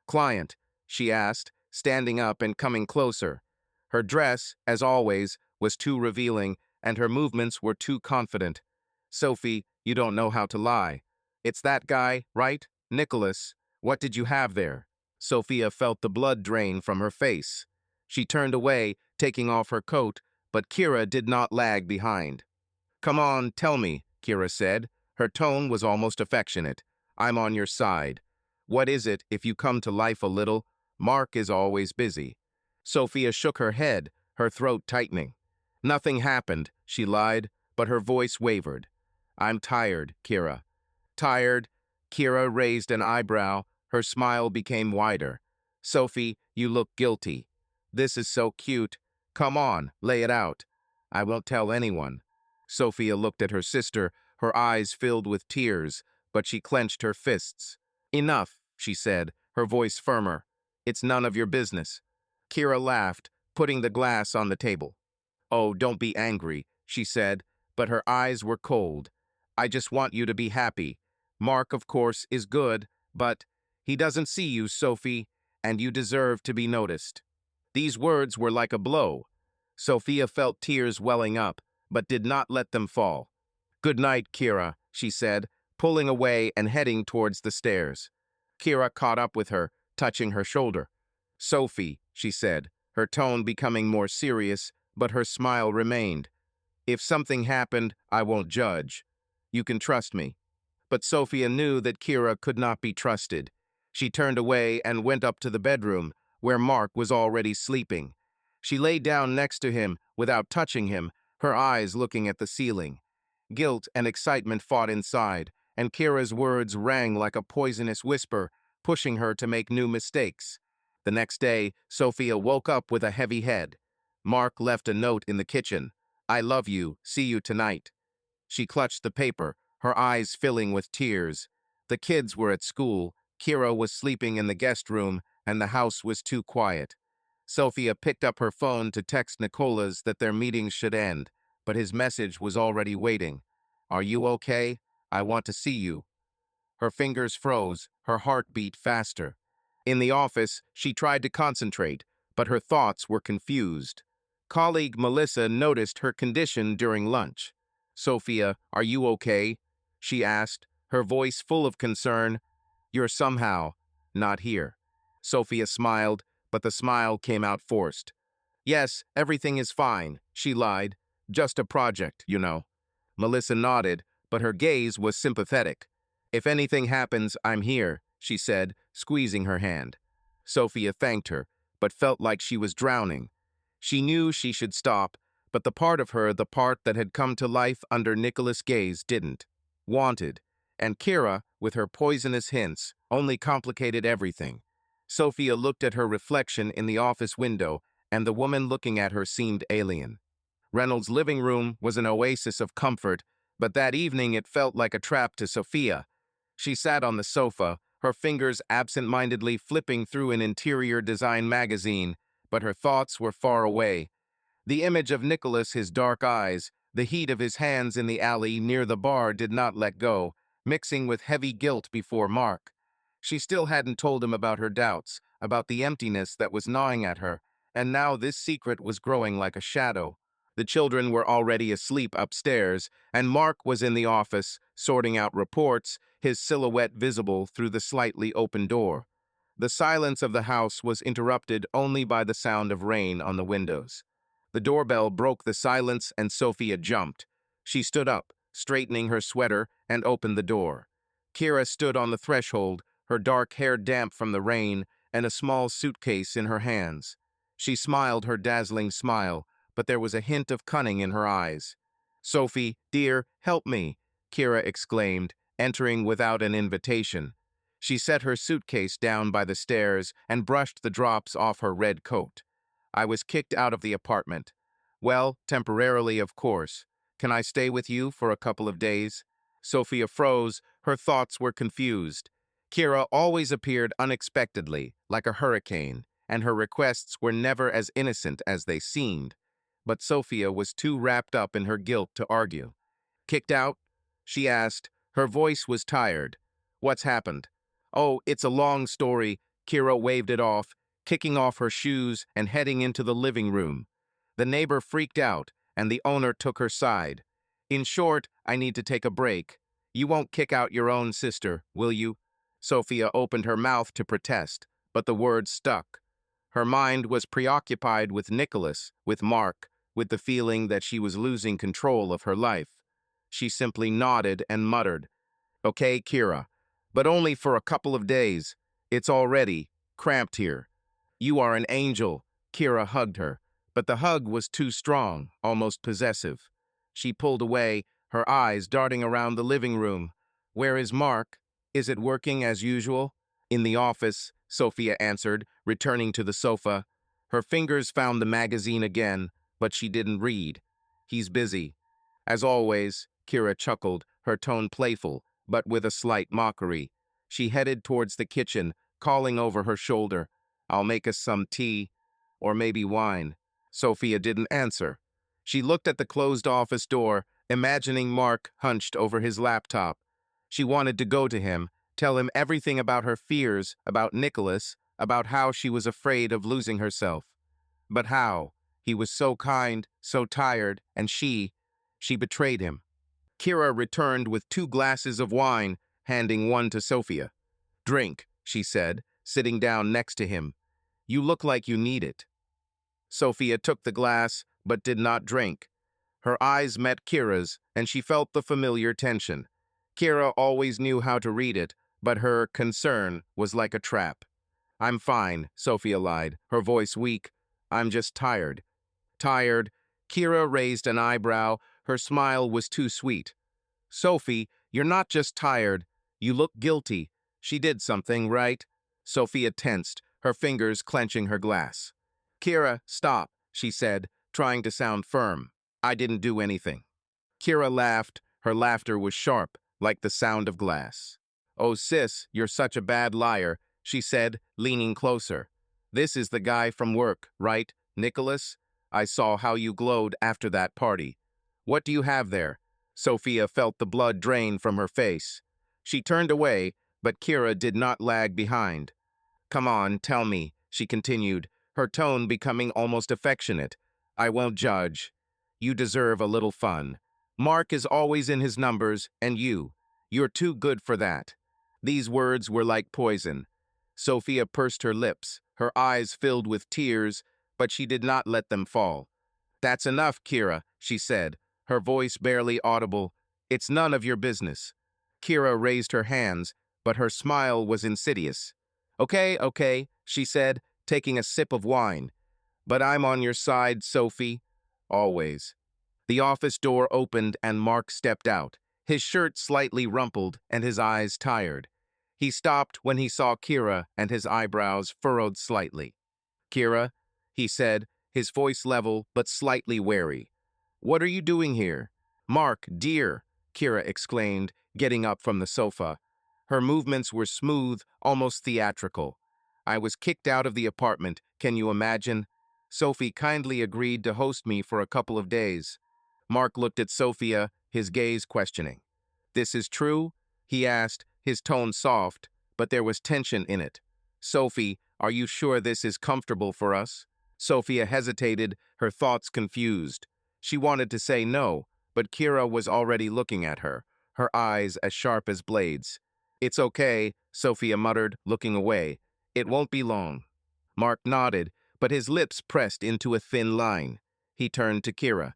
"Client?" she asked, standing up and coming closer. Her dress, as always, was too revealing, and her movements were too confident. "Sophie, you don't know how to lie. It's that guy, right? Nicholas. What did you have there?" Sophia felt the blood drain from her face. She turned away, taking off her coat, but Kira did not lag behind. "Come on, tell me," Kira said. Her tone was almost affectionate. "I'm on your side. What is it if you come to life a little? Mark is always busy." Sophia shook her head, her throat tightening. "Nothing happened," she lied, but her voice wavered. "I'm tired, Kira." "Tired?" Kira raised an eyebrow, her smile became wider. "Sophie, you look guilty." "This is so cute. Come on, lay it out." "I won't tell anyone." Sophia looked at her sister, her eyes filled with tears, but she clenched her fists. "Enough," she said, her voice firmer. "It's none of your business." Kira laughed, putting the glass on the table. "Oh, don't be angry," she said, but her eyes were cold. "I just want you to be happy. Mark, of course, is good, but he doesn't see you, Sophie, and you deserve to be noticed." These words were like a blow. Sophia felt tears welling up, but did not let them fall. "Good night, Kira," she said, pulling away and heading towards the stairs. Kira caught up with her, touching her shoulder. "Sophie," she said, her tone becoming more serious, but her smile remained. "If something happened, I won't judge. You can trust me." But Sophia knew that Kira could not be trusted. She turned away and went up to the bedroom, where Mark was already sleeping. She lay down next to him, without touching him, her eyes looking at the ceiling. Guilt and excitement fought inside, and Kira's words rang like a poisonous whisper, pushing her to make new mistakes. The next day, Sophia woke up with a heavy head. Mark left a note in the kitchen. "I love you. See you tonight." She clutched the paper, her eyes filling with tears. The kids were at school, Kira was sleeping in the guest room, and the house was too quiet. Sophia picked up her phone to text Nicholas that their meeting should end, but his message was already waiting. "Are you okay? I want to see you." Her fingers froze, her heart beat faster. In the office, she tried to concentrate, but her thoughts were confused. Colleague Melissa noticed her condition during lunch. "Sophia, are you okay?" she asked, her voice full of concern. "You're somehow not here." Sophia smiled, but the smile came out forced. "Yes, everything is fine," she lied. "Just a project, you know." Melissa nodded, but her gaze was sympathetic. "If anything happens, I'm here," she said, squeezing her hand. Sophia thanked her, but felt like she was drowning. She knew she should stop, but the part of her, the part that had come to life under Nicholas' gaze, didn't. Wanted. And Kira, with her poisonous hints, only complicated everything. Sophia looked at her reflection in the office window, and the woman looking at her seemed alien. Reynolds' living room was an oasis of comfort, but that evening it felt like a trap to Sophia. She sat on the sofa, her fingers absent-mindedly flipping through an interior design magazine, but her thoughts were far away. The image of Nicholas, his dark eyes, the heat of his hands in the alley near the bar did not let go, mixing with heavy guilt before Mark. She still hadn't told him about her doubts, about the emptiness that was gnawing at her, and now this secret was growing like a shadow. The children were already asleep upstairs, and Mark was in the office, sorting out reports, his silhouette visible through the slightly open door. The silence of the house was interrupted only by the sound of rain on the windows. The doorbell broke the silence and Sophia jumped. She stood up, straightening her sweater, and opened the door. Kira stood on the threshold, her dark hair damp from the rain, and a small suitcase in her hands. She smiled her dazzling smile, but there was a hint of cunning in her eyes. "Sophie, dear, help me," Kira exclaimed, entering without an invitation. She set her suitcase down by the stairs and brushed the drops off her red coat. "I was kicked out of the apartment." "Well, temporarily, of course. Can I stay with you for a couple of days?" Sophia froze, her thoughts were confused. Kira always appeared unexpectedly, like a hurricane, and her requests were never as innocent as they seemed. But Sophia was too wrapped up in her guilt to argue. "Kicked out?" she asked. Her voice was tired. "What's happened?" "Oh, it's a long story." Kira waved it off, kicking off her shoes and heading into the living room. The neighbor freaked out, and the owner took her side. "In short, I need to take a break. You won't kick out your own sister, will you?" Sophia opened her mouth to protest, but the words stuck. Her mind was preoccupied with Nicholas, with Mark, with the feeling that she was losing control of her life. She simply nodded and muttered, "Okay, Kira, but only for a couple of days. It's already cramped here." "You are an angel." Kira hugged her, but the hug was too strong, almost possessive. She pulled away, her eyes darting around the living room. "Where is Mark? Is it working as usual?" "In the office," Sophia answered, returning to the sofa. Her fingers found the magazine again, but she didn't read. "He's busy." "As always," Kira chuckled, her tone playful, but with a slight mockery. She headed towards the kitchen, calling over her shoulder, "I'll make us some tea, or maybe wine." Sophia didn't answer. She looked at the closed office door, imagining Mark hunched over his laptop. She wanted to go to him, tell him everything about her fears, about Nicholas, about how she was afraid of losing herself. But how? He was so kind, so tired, and she betrayed him. Kira returned with 2 glasses of wine, handing one to Sophia. "Drink," she said, sitting down next to him. "You look like you need it." Sophia took the glass, but did not drink. Her eyes met Kira's, and she felt the familiar tension. Kira always knew how to read it, but her concern was like a trap. "I'm fine," Sophia lied, her voice weak. "I'm just tired." "Tired?" Kira raised an eyebrow. Her smile was too sweet. "Sophie, you're not just tired. You look guilty. She did something, right?" Sophia tensed, her fingers clenching her glass. "Kira, stop," she said, trying to sound firm. "I didn't do anything." Kira laughed. Her laughter was sharp, like the sound of glass. "Oh, sis, you're such a bad liar," she said, leaning closer. "This is the guy from work, right, Nicholas? I saw how you glowed after that party. What do you have there?" Sophia felt the blood drain from her face. She turned away, but Kira did not lag behind. "Come on, tell me," she continued, her tone becoming almost affectionate. "I won't judge. You deserve a little fun. Mark is always in his numbers, and you're too good for that." These words were like poison. Sophia pursed her lips, her eyes filled with tears, but she did not let them fall. "That's enough, Kira," she said, her voice barely audible. "It's none of your business." Kira raised her hands, but her smile was insidious. Okay, she said, taking a sip of wine. "But I'm on your side, Sophie. Always." The office door opened and Mark stepped out, his shirt slightly rumpled and his eyes tired. He stopped when he saw Kira and his eyebrows furrowed slightly. "Kira," he said, his voice level but slightly wary. "What are you doing here?" "Mark, dear," Kira exclaimed, getting up from the sofa. Her movements were smooth, almost theatrical. "I was kicked out of the apartment, can you imagine? Sophie kindly agreed to host me for a couple of days. Mark looked at Sophia, his gaze questioning. This is true? He asked, his tone soft, but there was tension in it. Sophie, are you sure this is comfortable for us? Sophia hesitated, her thoughts confused. She wanted to say no, but Kira was already looking at her, her eyes as sharp as blades. It's okay, Sophia muttered, looking away. It won't be long. Mark nodded, but his lips pressed into a thin line. He turned to Kira.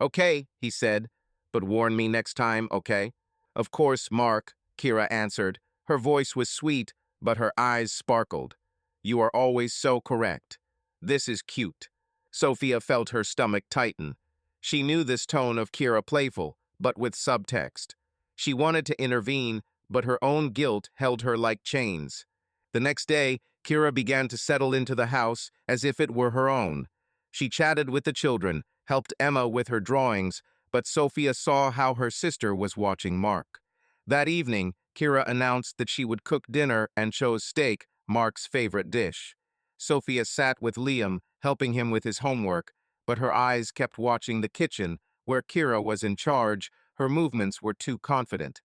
Okay, he said, but warn me next time, okay? Of course, Mark, Kira answered. Her voice was sweet, but her eyes sparkled. You are always so correct. This is cute. Sophia felt her stomach tighten. She knew this tone of Kira playful, but with subtext. She wanted to intervene, but her own guilt held her like chains. The next day, Kira began to settle into the house as if it were her own. She chatted with the children, helped Emma with her drawings, but Sophia saw how her sister was watching Mark. That evening, Kira announced that she would cook dinner and chose steak, Mark's favorite dish. Sophia sat with Liam, helping him with his homework, but her eyes kept watching the kitchen, where Kira was in charge. Her movements were too confident.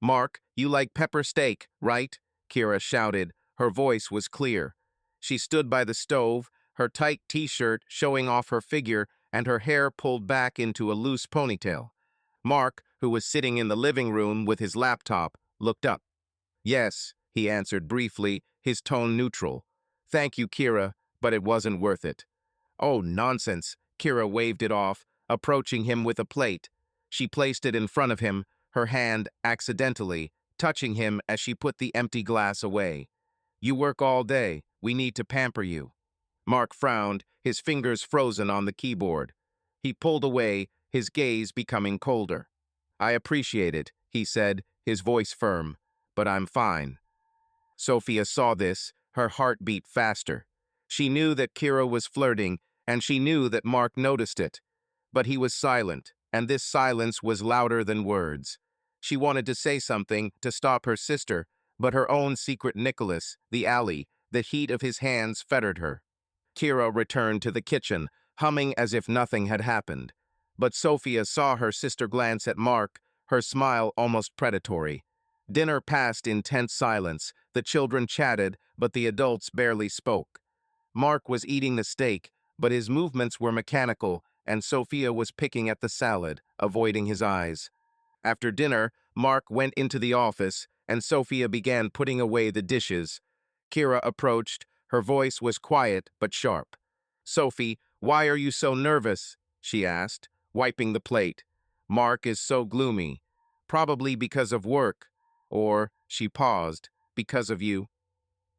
Mark, you like pepper steak, right? Kira shouted. Her voice was clear. She stood by the stove, her tight t-shirt showing off her figure and her hair pulled back into a loose ponytail. Mark, who was sitting in the living room with his laptop, looked up. Yes, he answered briefly, his tone neutral. Thank you, Kira, but it wasn't worth it. Oh, nonsense. Kira waved it off, approaching him with a plate. She placed it in front of him, her hand accidentally touching him as she put the empty glass away. You work all day. We need to pamper you. Mark frowned, his fingers frozen on the keyboard. He pulled away, his gaze becoming colder. I appreciate it, he said, his voice firm, but I'm fine. Sophia saw this, her heart beat faster. She knew that Kira was flirting, and she knew that Mark noticed it. But he was silent, and this silence was louder than words. She wanted to say something to stop her sister, but her own secret Nicholas, the alley, the heat of his hands fettered her. Kira returned to the kitchen, humming as if nothing had happened. But Sophia saw her sister glance at Mark, her smile almost predatory. Dinner passed in tense silence. The children chatted, but the adults barely spoke. Mark was eating the steak, but his movements were mechanical, and Sophia was picking at the salad, avoiding his eyes. After dinner, Mark went into the office, and Sophia began putting away the dishes. Kira approached. Her voice was quiet but sharp. Sophie, why are you so nervous? She asked, wiping the plate. Mark is so gloomy. Probably because of work. Or, she paused, because of you.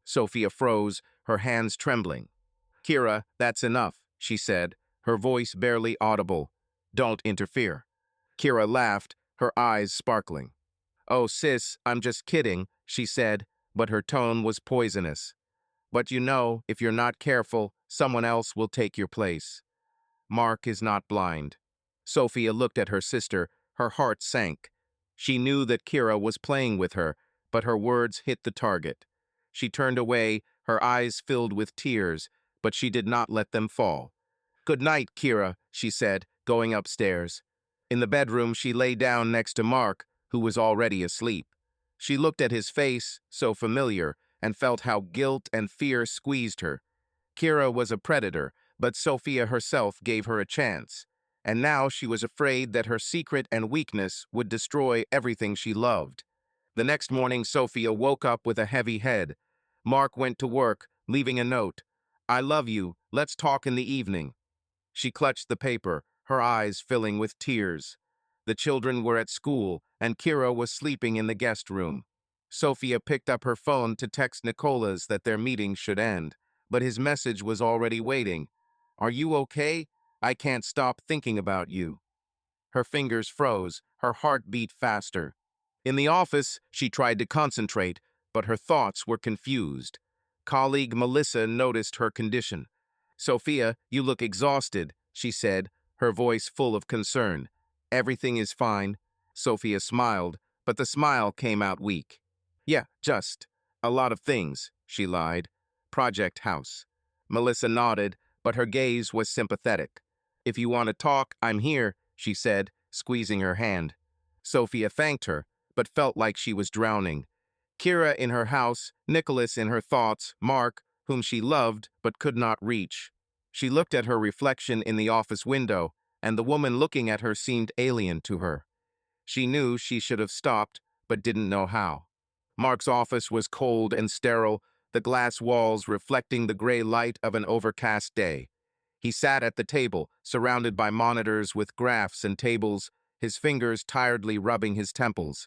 Sophia froze, her hands trembling. Kira, that's enough, she said, her voice barely audible. Don't interfere. Kira laughed, her eyes sparkling. Oh, sis, I'm just kidding, she said, but her tone was poisonous. But you know, if you're not careful, someone else will take your place. Mark is not blind. Sophia looked at her sister, her heart sank. She knew that Kira was playing with her, but her words hit the target. She turned away, her eyes filled with tears, but she did not let them fall. Good night, Kira, she said, going upstairs. In the bedroom, she lay down next to Mark, who was already asleep. She looked at his face, so familiar, and felt how guilt and fear squeezed her. Kira was a predator, but Sophia herself gave her a chance. And now she was afraid that her secret and weakness would destroy everything she loved. The next morning, Sophia woke up with a heavy head. Mark went to work, leaving a note. I love you. Let's talk in the evening. She clutched the paper, her eyes filling with tears. The children were at school, and Kira was sleeping in the guest room. Sophia picked up her phone to text Nicholas that their meeting should end, but his message was already waiting. Are you okay? I can't stop thinking about you. Her fingers froze, her heart beat faster. In the office, she tried to concentrate, but her thoughts were confused. Colleague Melissa noticed her condition. Sophia, you look exhausted, she said, her voice full of concern. Everything is fine. Sophia smiled, but the smile came out weak. Yeah, just a lot of things, she lied. Project house. Melissa nodded, but her gaze was sympathetic. "If you want to talk, I'm here," she said, squeezing her hand. Sophia thanked her, but felt like she was drowning. Kira in her house, Nicholas in her thoughts, Mark, whom she loved but could not reach. She looked at her reflection in the office window, and the woman looking at her seemed alien to her. She knew she should have stopped, but didn't know how. Mark's office was cold and sterile, the glass walls reflecting the gray light of an overcast day. He sat at the table, surrounded by monitors with graphs and tables, his fingers tiredly rubbing his temples.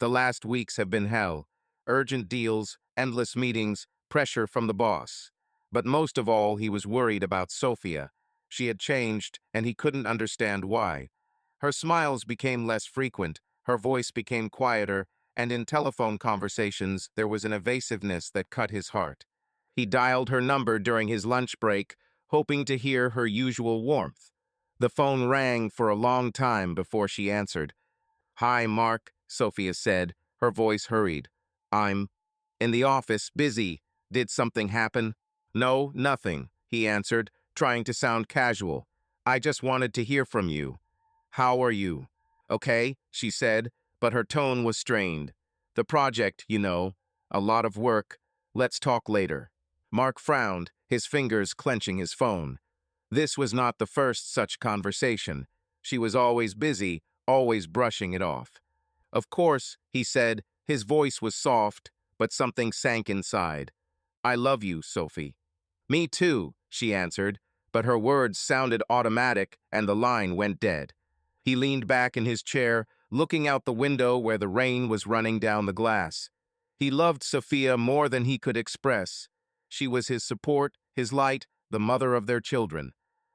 The last weeks have been hell. Urgent deals, endless meetings, pressure from the boss. But most of all, he was worried about Sophia. She had changed, and he couldn't understand why. Her smiles became less frequent, her voice became quieter, and in telephone conversations there was an evasiveness that cut his heart. He dialed her number during his lunch break, hoping to hear her usual warmth. The phone rang for a long time before she answered. "Hi, Mark," Sophia said, her voice hurried. "I'm in the office, busy. Did something happen?" "No, nothing," he answered, trying to sound casual. "I just wanted to hear from you. How are you?" "Okay," she said, but her tone was strained. "The project, you know. A lot of work. Let's talk later." Mark frowned, his fingers clenching his phone. This was not the first such conversation. She was always busy, always brushing it off. "Of course," he said, his voice was soft, but something sank inside. "I love you, Sophie." "Me too," she answered, but her words sounded automatic and the line went dead. He leaned back in his chair, looking out the window where the rain was running down the glass. He loved Sophia more than he could express. She was his support, his light, the mother of their children.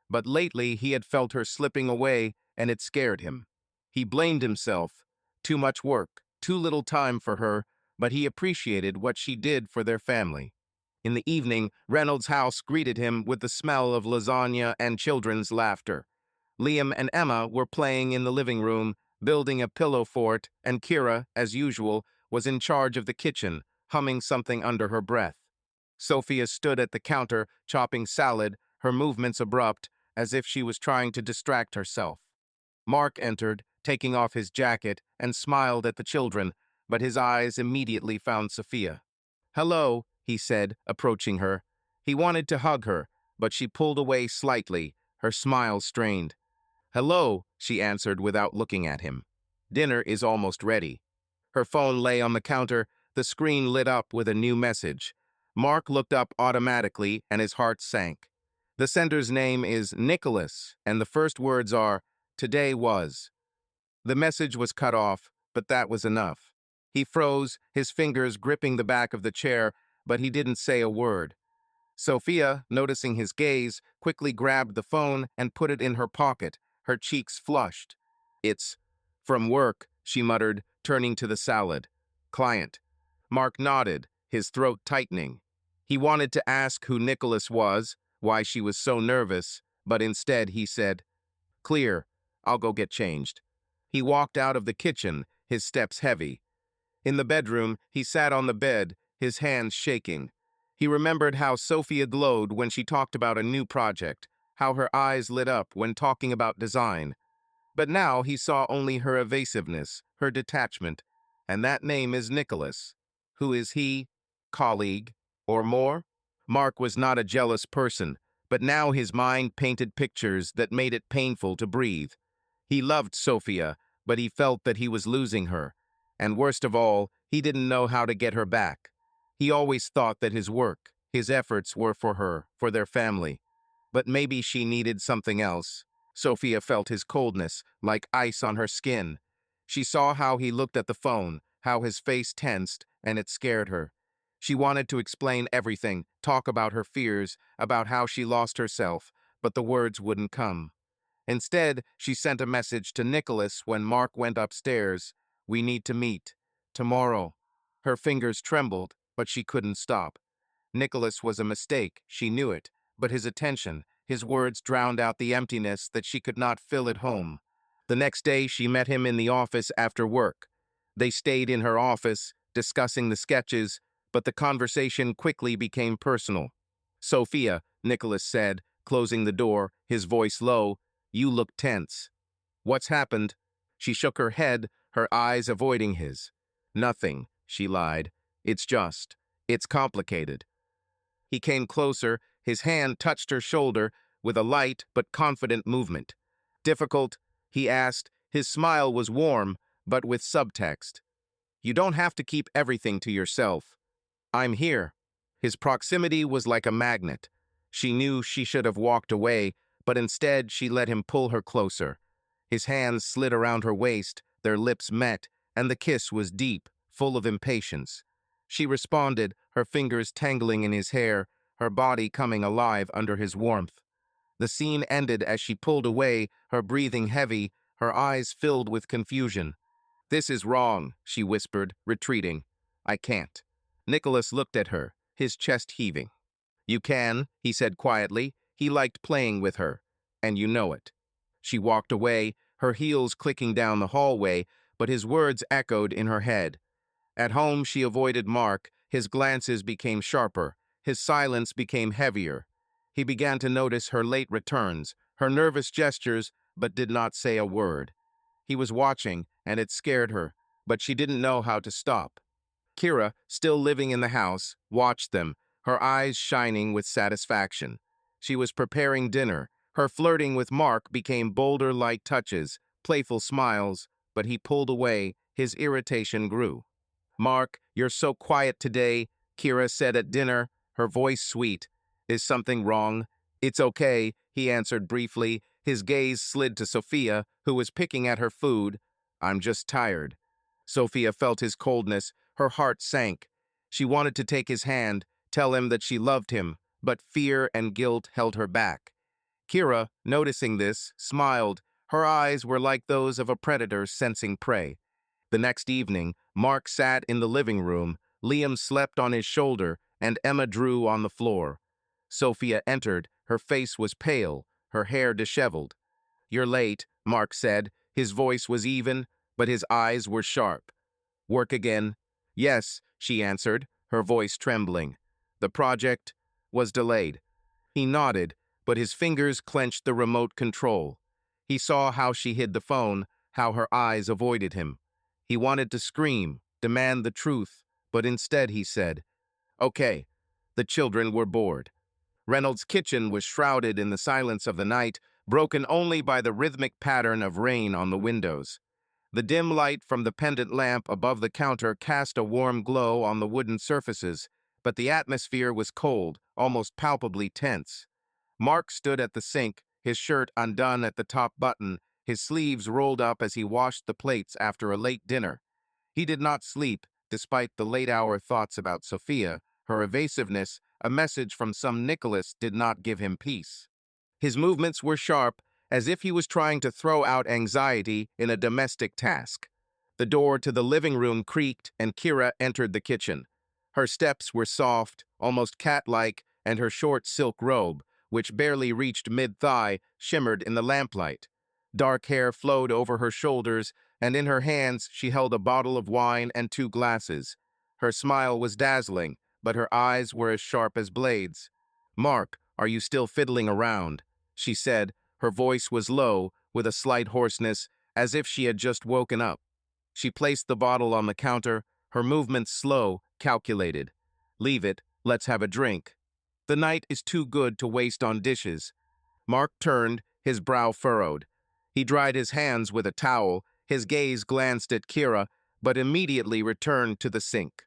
But lately he had felt her slipping away, and it scared him. He blamed himself. Too much work, too little time for her, but he appreciated what she did for their family. In the evening, Reynolds' house greeted him with the smell of lasagna and children's laughter. Liam and Emma were playing in the living room, building a pillow fort, and Kira, as usual, was in charge of the kitchen, humming something under her breath. Sophia stood at the counter, chopping salad, her movements abrupt, as if she was trying to distract herself. Mark entered, taking off his jacket, and smiled at the children, but his eyes immediately found Sophia. "Hello," he said, approaching her. He wanted to hug her, but she pulled away slightly, her smile strained. "Hello," she answered without looking at him. "Dinner is almost ready." Her phone lay on the counter, the screen lit up with a new message. Mark looked up automatically, and his heart sank. The sender's name is Nicholas, and the first words are, "Today was." The message was cut off, but that was enough. He froze, his fingers gripping the back of the chair, but he didn't say a word. Sophia, noticing his gaze, quickly grabbed the phone and put it in her pocket, her cheeks flushed. "It's from work," she muttered, turning to the salad. "Client." Mark nodded, his throat tightening. He wanted to ask who Nicholas was, why she was so nervous, but instead he said, "Clear, I'll go get changed." He walked out of the kitchen, his steps heavy. In the bedroom, he sat on the bed, his hands shaking. He remembered how Sophia glowed when she talked about a new project, how her eyes lit up when talking about design. But now he saw only her evasiveness, her detachment, and that name is Nicholas. Who is he? Colleague? Or more? Mark was not a jealous person, but now his mind painted pictures that made it painful to breathe. He loved Sophia, but he felt that he was losing her. And worst of all, he didn't know how to get her back. He always thought that his work, his efforts were for her, for their family. But maybe she needed something else. Sophia felt his coldness, like ice on her skin. She saw how he looked at the phone, how his face tensed, and it scared her. She wanted to explain everything, talk about her fears, about how she lost herself, but the words wouldn't come. Instead, she sent a message to Nicholas when Mark went upstairs. "We need to meet. Tomorrow." Her fingers trembled, but she couldn't stop. Nicholas was a mistake, she knew it, but his attention, his words drowned out the emptiness that she could not fill at home. The next day, she met him in the office after work. They stayed in her office, discussing the sketches, but the conversation quickly became personal. "Sophia," Nicholas said, closing the door, his voice low. "You look tense." "What's happened?" She shook her head, her eyes avoiding his. "Nothing," she lied. It's complicated." He came closer, his hand touched her shoulder with a light but confident movement. "Difficult?" he asked. His smile was warm, but with subtext. "You don't have to keep everything to yourself. I'm here." His proximity was like a magnet. She knew she should have walked away, but instead she let him pull her closer. His hands slid around her waist, their lips met, and the kiss was deep, full of impatience. She responded, her fingers tangling in his hair, her body coming alive under his warmth. The scene ended as she pulled away, her breathing heavy, her eyes filled with confusion. "This is wrong," she whispered, retreating. "I can't." Nicholas looked at her, his chest heaving. "You can," he said quietly. He liked playing with her, and you know it. She walked away, her heels clicking down the hallway, but his words echoed in her head. At home, she avoided Mark. His glances became sharper. His silence became heavier. He began to notice her late returns, her nervous gestures, but did not say a word. He was watching, and it scared her, but she didn't know how to stop. Kira, still living in the house, watched them, her eyes shining with satisfaction. She was preparing dinner. Her flirting with Mark became bolder light touches, playful smiles, but he pulled away, his irritation grew. "Mark, you're so quiet today," Kira said at dinner, her voice sweet. "Is something wrong?" "It's okay," he answered briefly. His gaze slid to Sophia, who was picking at her food. "I'm just tired." Sophia felt his coldness. Her heart sank. She wanted to take his hand, tell him that she loved him, but fear and guilt held her back. Kira, noticing this, smiled. Her eyes were like those of a predator sensing prey. The next evening, Mark sat in the living room, Liam slept on his shoulder, and Emma drew on the floor. Sophia entered. Her face was pale, her hair disheveled. "You're late," Mark said. His voice was even, but his eyes were sharp. "Work again?" "Yes," she answered, her voice trembling. The project was delayed. He nodded, but his fingers clenched the remote control. He saw how she hid the phone, how her eyes avoided him. He wanted to scream, demand the truth, but instead he said, "Okay." The children were bored. Reynolds' kitchen was shrouded in the silence of the night, broken only by the rhythmic pattern of rain on the windows. The dim light from the pendant lamp above the counter cast a warm glow on the wooden surfaces, but the atmosphere was cold, almost palpably tense. Mark stood at the sink, his shirt undone at the top button, his sleeves rolled up as he washed the plates after a late dinner. He did not sleep, despite the late-hour thoughts about Sophia, her evasiveness. A message from some Nicholas did not give him peace. His movements were sharp, as if he was trying to throw out anxiety in a domestic task. The door to the living room creaked, and Kira entered the kitchen. Her steps were soft, almost cat-like, and her short silk robe, which barely reached mid-thigh, shimmered in the lamplight. Dark hair flowed over her shoulders, and in her hands she held a bottle of wine and 2 glasses. Her smile was dazzling, but her eyes were as sharp as blades. "Mark, are you still fiddling around?" she said. Her voice was low, with a slight hoarseness, as if she had just woken up. She placed the bottle on the counter, her movements slow, calculated. "Leave it, let's have a drink. The night is too good to waste on dishes." Mark turned, his brow furrowed. He dried his hands with a towel, his gaze glanced at Kira, but immediately returned to the sink.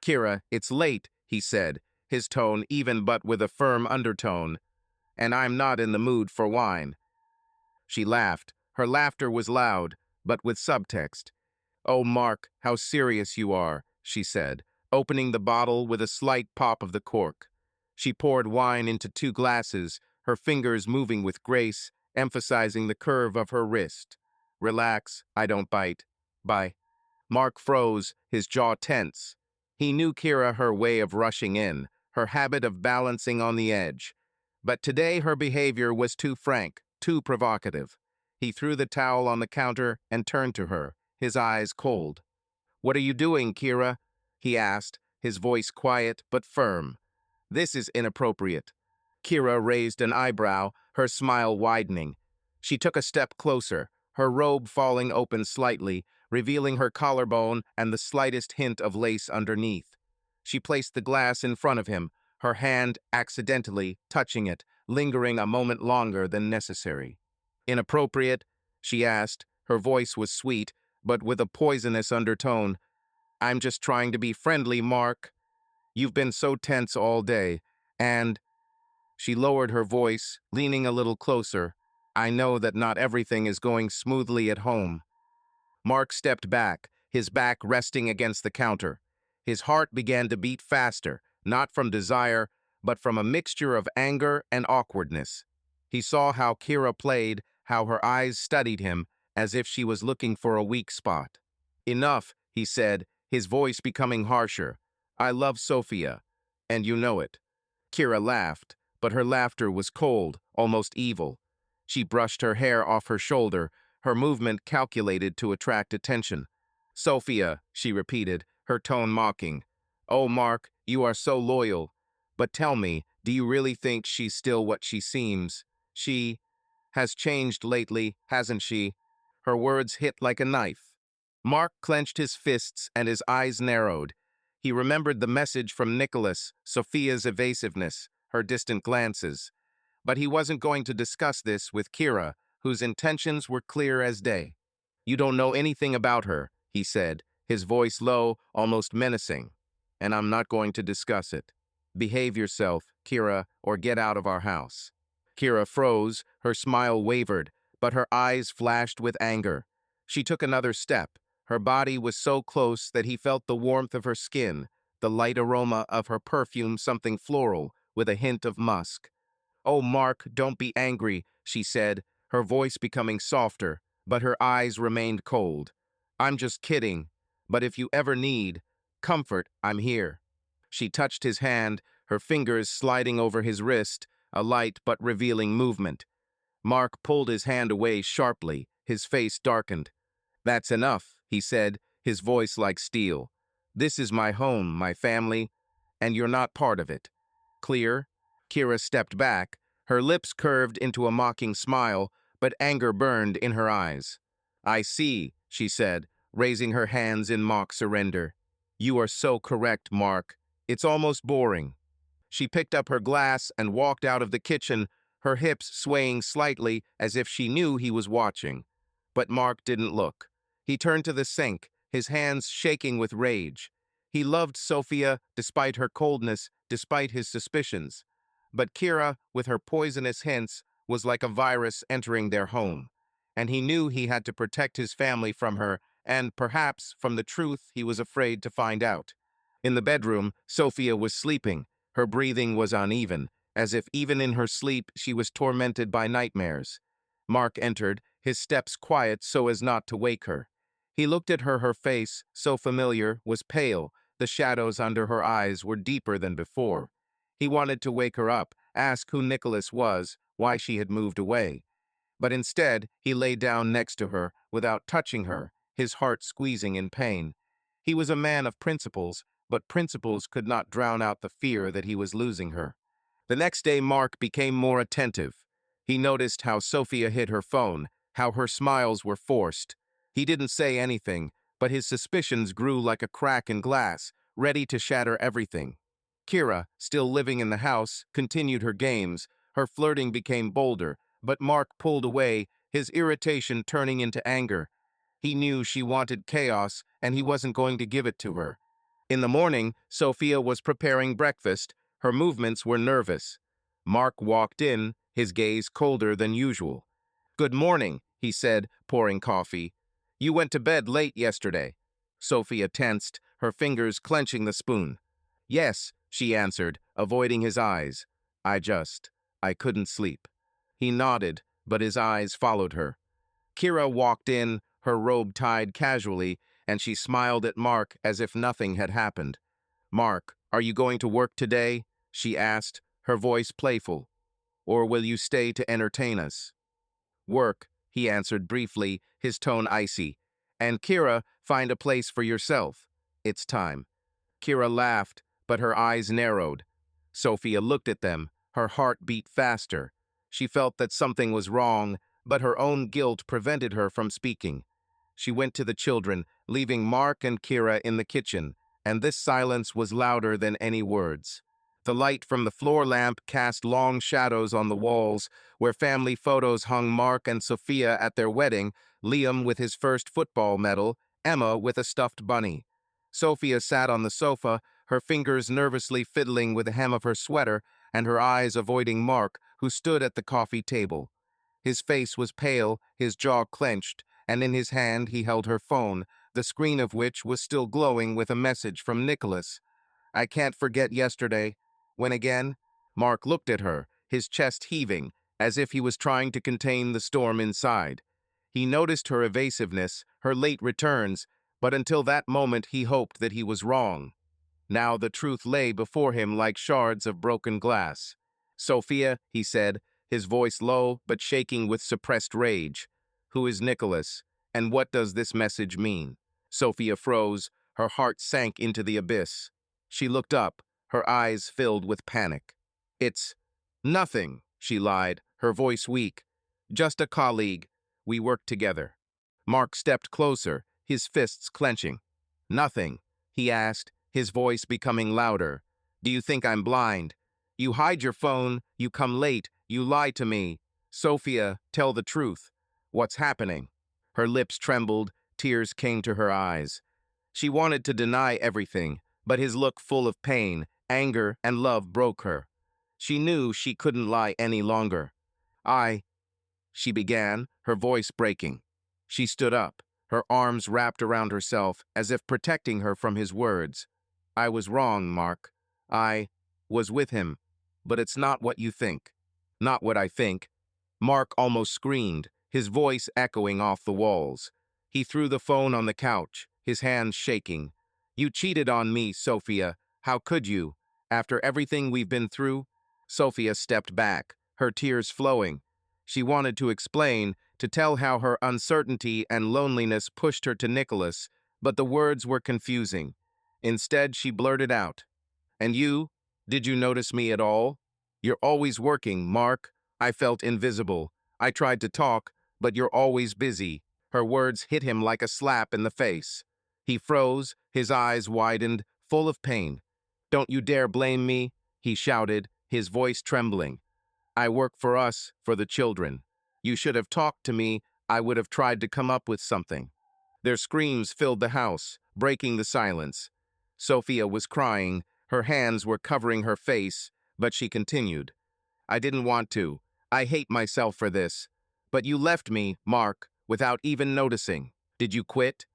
"Kira, it's late," he said, his tone even but with a firm undertone, "and I'm not in the mood for wine." She laughed. Her laughter was loud, but with subtext. "Oh, Mark, how serious you are," she said, opening the bottle with a slight pop of the cork. She poured wine into 2 glasses, her fingers moving with grace, emphasizing the curve of her wrist. "Relax, I don't bite. Bye." Mark froze, his jaw tense. He knew Kira her way of rushing in, her habit of balancing on the edge. But today her behavior was too frank, too provocative. He threw the towel on the counter and turned to her, his eyes cold. "What are you doing, Kira?" he asked, his voice quiet but firm. "This is inappropriate." Kira raised an eyebrow, her smile widening. She took a step closer, her robe falling open slightly, revealing her collarbone and the slightest hint of lace underneath. She placed the glass in front of him, her hand accidentally touching it, lingering a moment longer than necessary. Inappropriate? She asked. Her voice was sweet, but with a poisonous undertone. I'm just trying to be friendly, Mark. You've been so tense all day, and she lowered her voice, leaning a little closer. I know that not everything is going smoothly at home. Mark stepped back, his back resting against the counter. His heart began to beat faster, not from desire, but from a mixture of anger and awkwardness. He saw how Kira played, how her eyes studied him, as if she was looking for a weak spot. Enough, he said, his voice becoming harsher. I love Sophia, and you know it. Kira laughed, but her laughter was cold, almost evil. She brushed her hair off her shoulder, her movement calculated to attract attention. Sophia, she repeated, her tone mocking. Oh, Mark, you are so loyal. But tell me, do you really think she's still what she seems? She has changed lately, hasn't she? Her words hit like a knife. Mark clenched his fists and his eyes narrowed. He remembered the message from Nicholas, Sophia's evasiveness, her distant glances. But he wasn't going to discuss this with Kira, whose intentions were clear as day. You don't know anything about her, he said, his voice low, almost menacing. And I'm not going to discuss it. Behave yourself, Kira, or get out of our house. Kira froze, her smile wavered, but her eyes flashed with anger. She took another step. Her body was so close that he felt the warmth of her skin, the light aroma of her perfume, something floral, with a hint of musk. Oh, Mark, don't be angry, she said, her voice becoming softer, but her eyes remained cold. I'm just kidding, but if you ever need comfort, I'm here. She touched his hand, her fingers sliding over his wrist, a light but revealing movement. Mark pulled his hand away sharply, his face darkened. That's enough, he said, his voice like steel. This is my home, my family, and you're not part of it. Clear? Kira stepped back, her lips curved into a mocking smile, but anger burned in her eyes. I see, she said, raising her hands in mock surrender. You are so correct, Mark. It's almost boring. She picked up her glass and walked out of the kitchen, her hips swaying slightly as if she knew he was watching. But Mark didn't look. He turned to the sink, his hands shaking with rage. He loved Sophia despite her coldness, despite his suspicions. But Kira, with her poisonous hints, was like a virus entering their home. And he knew he had to protect his family from her, and perhaps from the truth he was afraid to find out. In the bedroom, Sophia was sleeping. Her breathing was uneven, as if even in her sleep she was tormented by nightmares. Mark entered, his steps quiet so as not to wake her. He looked at her face, so familiar, was pale. The shadows under her eyes were deeper than before. He wanted to wake her up, ask who Nicholas was, why she had moved away. But instead, he lay down next to her, without touching her, his heart squeezing in pain. He was a man of principles, but principles could not drown out the fear that he was losing her. The next day, Mark became more attentive. He noticed how Sophia hid her phone, how her smiles were forced. He didn't say anything, but his suspicions grew like a crack in glass, ready to shatter everything. Kira, still living in the house, continued her games. Her flirting became bolder, but Mark pulled away, his irritation turning into anger. He knew she wanted chaos, and he wasn't going to give it to her. In the morning, Sophia was preparing breakfast. Her movements were nervous. Mark walked in, his gaze colder than usual. Good morning, he said, pouring coffee. You went to bed late yesterday. Sophia tensed, her fingers clenching the spoon. Yes, she answered, avoiding his eyes. I couldn't sleep. He nodded, but his eyes followed her. Kira walked in, her robe tied casually, and she smiled at Mark as if nothing had happened. Mark, are you going to work today? She asked, her voice playful. Or will you stay to entertain us? Work, he answered briefly, his tone icy. And Kira, find a place for yourself. It's time. Kira laughed, but her eyes narrowed. Sophia looked at them, Her heart beat faster. She felt that something was wrong, but her own guilt prevented her from speaking. She went to the children, leaving Mark and Kira in the kitchen, and this silence was louder than any words. The light from the floor lamp cast long shadows on the walls, where family photos hung Mark and Sophia at their wedding, Liam with his first football medal, Emma with a stuffed bunny. Sophia sat on the sofa, her fingers nervously fiddling with the hem of her sweater, and her eyes avoiding Mark, who stood at the coffee table. His face was pale, his jaw clenched, and in his hand he held her phone, the screen of which was still glowing with a message from Nicholas. "I can't forget yesterday." When again, Mark looked at her, his chest heaving, as if he was trying to contain the storm inside. He noticed her evasiveness, her late returns, but until that moment he hoped that he was wrong. Now the truth lay before him like shards of broken glass. "Sophia," he said, his voice low but shaking with suppressed rage. "Who is Nicholas, and what does this message mean?" Sophia froze, her heart sank into the abyss. She looked up, her eyes filled with panic. "It's nothing," she lied, her voice weak. "Just a colleague. We work together." Mark stepped closer, his fists clenching. "Nothing?" he asked, his voice becoming louder. "Do you think I'm blind? You hide your phone, you come late, you lie to me. Sophia, tell the truth. What's happening?" Her lips trembled, tears came to her eyes. She wanted to deny everything, but his look full of pain, anger, and love broke her. She knew she couldn't lie any longer. She began, her voice breaking. She stood up, her arms wrapped around herself as if protecting her from his words. "I was wrong, Mark. I was with him, but it's not what you think." "Not what I think." Mark almost screamed, his voice echoing off the walls. He threw the phone on the couch, his hands shaking. "You cheated on me, Sophia. How could you? After everything we've been through?" Sophia stepped back, her tears flowing. She wanted to explain, to tell how her uncertainty and loneliness pushed her to Nicholas, but the words were confusing. Instead, she blurted out, "And you? Did you notice me at all? You're always working, Mark. I felt invisible. I tried to talk, but you're always busy." Her words hit him like a slap in the face. He froze, his eyes widened, full of pain. "Don't you dare blame me," he shouted, his voice trembling. "I work for us, for the children. You should have talked to me. I would have tried to come up with something." Their screams filled the house, breaking the silence. Sophia was crying, her hands were covering her face, but she continued. "I didn't want to. I hate myself for this. But you left me, Mark, without even noticing. Did you quit?"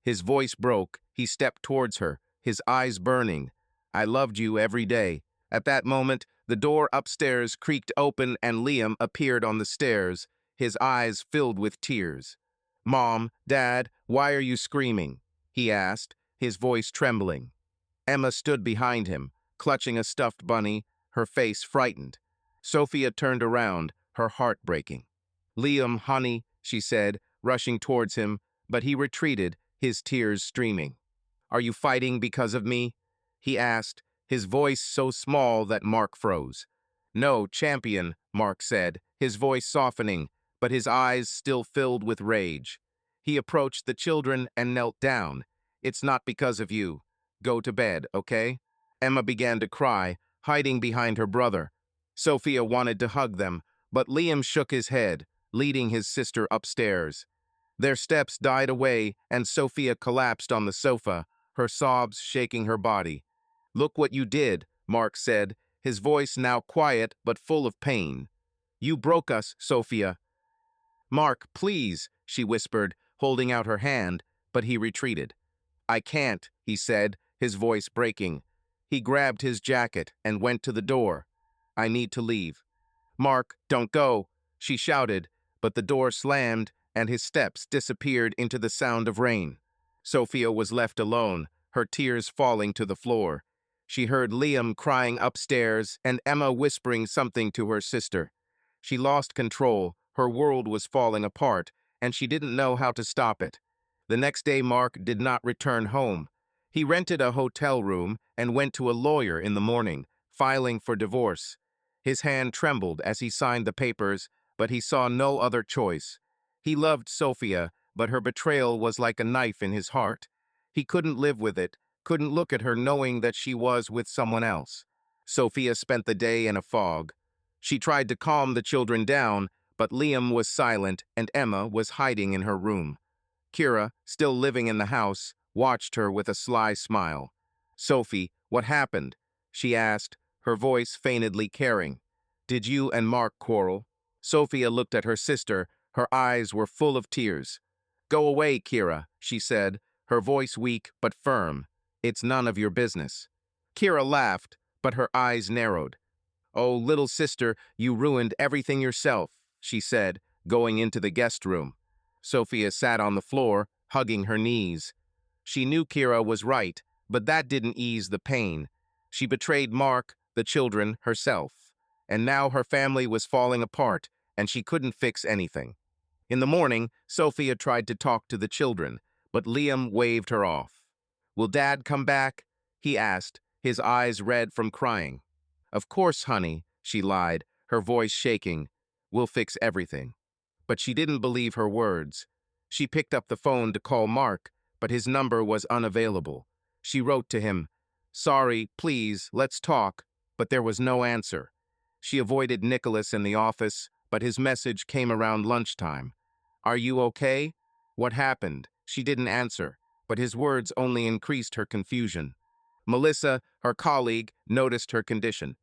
His voice broke. He stepped towards her, his eyes burning. "I loved you every day." At that moment, the door upstairs creaked open and Liam appeared on the stairs, his eyes filled with tears. "Mom, Dad, why are you screaming?" he asked, his voice trembling. Emma stood behind him, clutching a stuffed bunny, her face frightened. Sophia turned around, her heart breaking. "Liam, honey," she said, rushing towards him, but he retreated, his tears streaming. "Are you fighting because of me?" he asked, his voice so small that Mark froze. "No, champion," Mark said, his voice softening, but his eyes still filled with rage. He approached the children and knelt down. "It's not because of you. Go to bed, okay?" Emma began to cry, hiding behind her brother. Sophia wanted to hug them, but Liam shook his head, leading his sister upstairs. Their steps died away, and Sophia collapsed on the sofa, her sobs shaking her body. "Look what you did," Mark said, his voice now quiet but full of pain. "You broke us, Sophia." "Mark, please," she whispered, holding out her hand, but he retreated. "I can't," he said, his voice breaking. He grabbed his jacket and went to the door. "I need to leave." "Mark, don't go," she shouted, but the door slammed and his steps disappeared into the sound of rain. Sophia was left alone, her tears falling to the floor. She heard Liam crying upstairs and Emma whispering something to her sister. She lost control, her world was falling apart, and she didn't know how to stop it. The next day Mark did not return home. He rented a hotel room and went to a lawyer in the morning, filing for divorce. His hand trembled as he signed the papers, but he saw no other choice. He loved Sophia, but her betrayal was like a knife in his heart. He couldn't live with it, couldn't look at her knowing that she was with someone else. Sophia spent the day in a fog. She tried to calm the children down, but Liam was silent and Emma was hiding in her room. Kira, still living in the house, watched her with a sly smile. "Sophie, what happened?" she asked, her voice feignedly caring. "Did you and Mark quarrel?" Sophia looked at her sister, her eyes were full of tears. "Go away, Kira," she said, her voice weak but firm. "It's none of your business." Kira laughed, but her eyes narrowed. "Oh, little sister, you ruined everything yourself," she said, going into the guest room. Sophia sat on the floor, hugging her knees. She knew Kira was right, but that didn't ease the pain. She betrayed Mark, the children, herself. And now her family was falling apart, and she couldn't fix anything. In the morning, Sophia tried to talk to the children, but Liam waved her off. "Will Dad come back?" he asked, his eyes red from crying. "Of course, honey," she lied, her voice shaking. "We'll fix everything." But she didn't believe her words. She picked up the phone to call Mark, but his number was unavailable. She wrote to him, "Sorry, please, let's talk," but there was no answer. She avoided Nicholas in the office, but his message came around lunchtime. "Are you okay?" "What happened?" She didn't answer, but his words only increased her confusion. Melissa, her colleague, noticed her condition.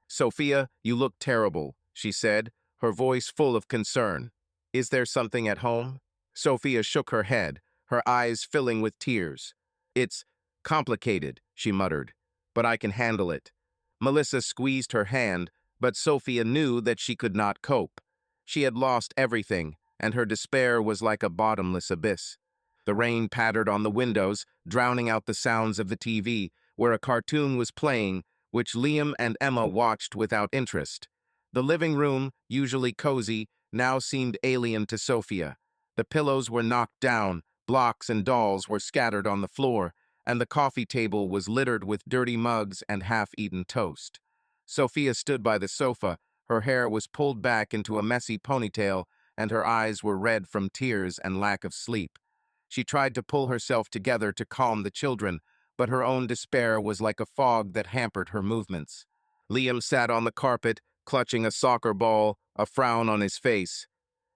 "Sophia, you look terrible," she said, her voice full of concern. "Is there something at home?" Sophia shook her head, her eyes filling with tears. "It's complicated," she muttered, "but I can handle it." Melissa squeezed her hand, but Sophia knew that she could not cope. She had lost everything, and her despair was like a bottomless abyss. The rain pattered on the windows, drowning out the sounds of the TV, where a cartoon was playing, which Liam and Emma watched without interest. The living room, usually cozy, now seemed alien to Sophia. The pillows were knocked down, blocks and dolls were scattered on the floor, and the coffee table was littered with dirty mugs and half-eaten toast. Sophia stood by the sofa, her hair was pulled back into a messy ponytail, and her eyes were red from tears and lack of sleep. She tried to pull herself together to calm the children, but her own despair was like a fog that hampered her movements. Liam sat on the carpet, clutching a soccer ball, a frown on his face.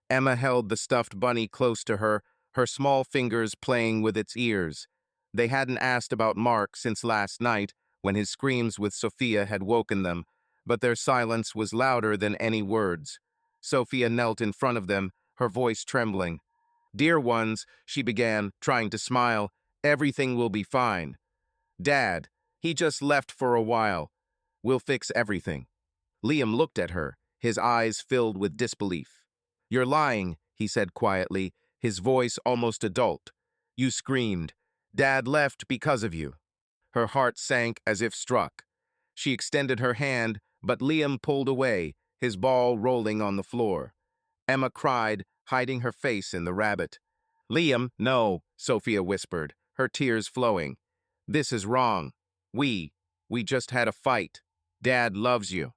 Emma held the stuffed bunny close to her, her small fingers playing with its ears. They hadn't asked about Mark since last night, when his screams with Sophia had woken them, but their silence was louder than any words. Sophia knelt in front of them, her voice trembling. "Dear ones," she began, trying to smile, "everything will be fine. Dad, he just left for a while. We'll fix everything." Liam looked at her, his eyes filled with disbelief. "You're lying," he said quietly, his voice almost adult. "You screamed. Dad left because of you." Her heart sank as if struck. She extended her hand, but Liam pulled away, his ball rolling on the floor. Emma cried, hiding her face in the rabbit. "Liam, no," Sophia whispered, her tears flowing. "This is wrong. We just had a fight. Dad loves you."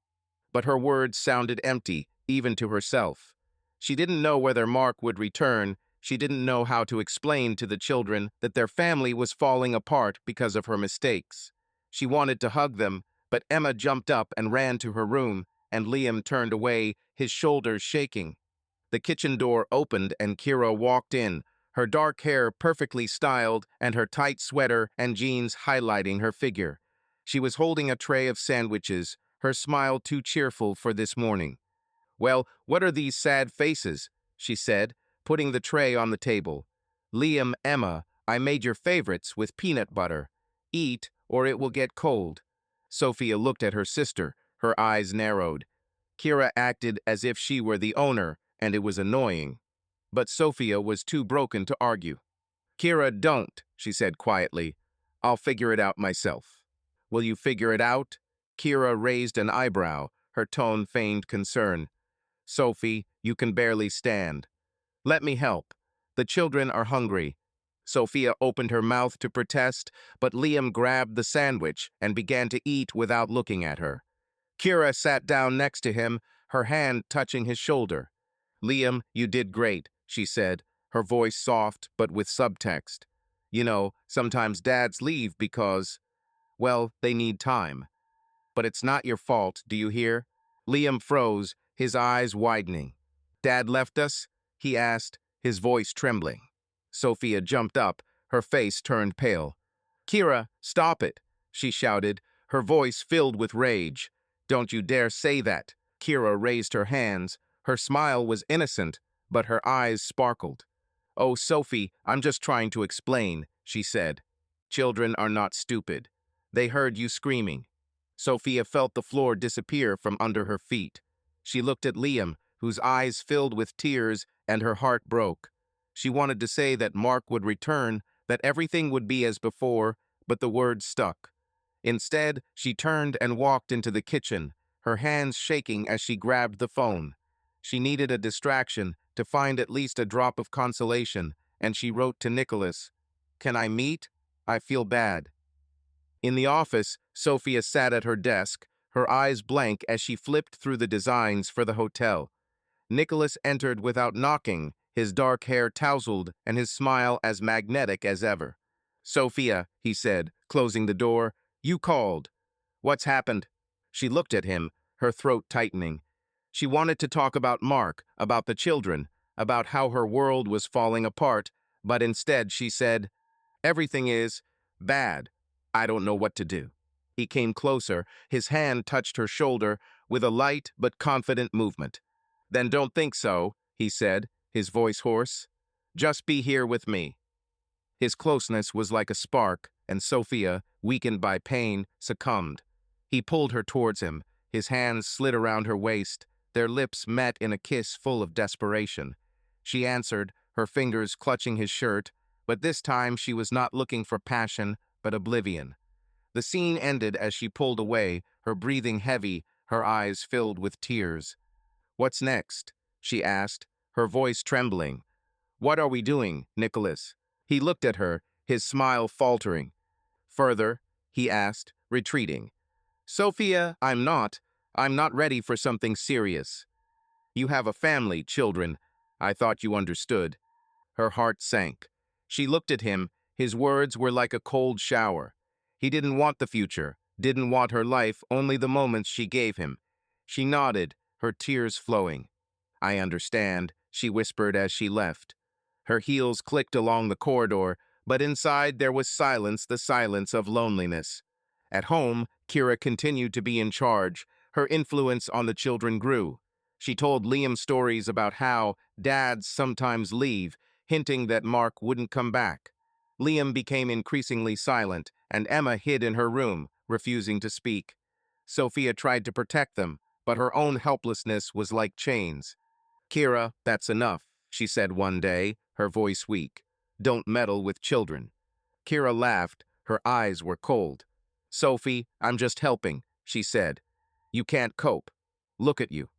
But her words sounded empty, even to herself. She didn't know whether Mark would return. She didn't know how to explain to the children that their family was falling apart because of her mistakes. She wanted to hug them, but Emma jumped up and ran to her room, and Liam turned away, his shoulders shaking. The kitchen door opened and Kira walked in, her dark hair perfectly styled and her tight sweater and jeans highlighting her figure. She was holding a tray of sandwiches, her smile too cheerful for this morning. "Well, what are these sad faces?" she said, putting the tray on the table. "Liam, Emma, I made your favorites with peanut butter. Eat, or it will get cold." Sophia looked at her sister, her eyes narrowed. Kira acted as if she were the owner, and it was annoying. But Sophia was too broken to argue. "Kira, don't," she said quietly. "I'll figure it out myself." "Will you figure it out?" Kira raised an eyebrow, her tone feigned concern. "Sophie, you can barely stand." "Let me help. The children are hungry." Sophia opened her mouth to protest, but Liam grabbed the sandwich and began to eat without looking at her. Kira sat down next to him, her hand touching his shoulder. Liam, you did great, she said, her voice soft but with subtext. You know, sometimes dads leave because, well, they need time. But it's not your fault, do you hear? Liam froze, his eyes widening. Dad left us? He asked, his voice trembling. Sophia jumped up, her face turned pale. Kira, stop it, she shouted, her voice filled with rage. Don't you dare say that. Kira raised her hands. Her smile was innocent, but her eyes sparkled. Oh, Sophie, I'm just trying to explain, she said. Children are not stupid. They heard you screaming. Sophia felt the floor disappear from under her feet. She looked at Liam, whose eyes filled with tears, and her heart broke. She wanted to say that Mark would return, that everything would be as before, but the words stuck. Instead, she turned and walked into the kitchen, her hands shaking as she grabbed the phone. She needed a distraction to find at least a drop of consolation, and she wrote to Nicholas, "Can I meet? I feel bad." In the office, Sophia sat at her desk, her eyes blank as she flipped through the designs for the hotel. Nicholas entered without knocking, his dark hair tousled and his smile as magnetic as ever. "Sophia," he said, closing the door, "you called. What's happened?" She looked at him, her throat tightening. She wanted to talk about Mark, about the children, about how her world was falling apart, but instead she said, "Everything is bad. I don't know what to do." He came closer, his hand touched her shoulder with a light but confident movement. "Then don't think so," he said, his voice hoarse. "Just be here with me." His closeness was like a spark, and Sophia, weakened by pain, succumbed. He pulled her towards him, his hands slid around her waist, their lips met in a kiss full of desperation. She answered, her fingers clutching his shirt, but this time she was not looking for passion, but oblivion. The scene ended as she pulled away, her breathing heavy, her eyes filled with tears. "What's next?" she asked, her voice trembling. "What are we doing, Nicholas?" He looked at her, his smile faltering. "Further?" he asked, retreating. "Sophia, I'm not ready for something serious. You have a family, children. I thought you understood." Her heart sank. She looked at him, his words were like a cold shower. He didn't want the future, didn't want her life, only the moments she gave him. She nodded, her tears flowing. "I understand," she whispered as she left. Her heels clicked along the corridor, but inside there was silence, the silence of loneliness. At home, Kira continued to be in charge. Her influence on the children grew. She told Liam stories about how dads sometimes leave, hinting that Mark wouldn't come back. Liam became increasingly silent, and Emma hid in her room, refusing to speak. Sophia tried to protect them, but her own helplessness was like chains. "Kira, that's enough," she said one day, her voice weak. "Don't meddle with children." Kira laughed, her eyes were cold. "Sophie, I'm just helping," she said. "You can't cope. Look at you."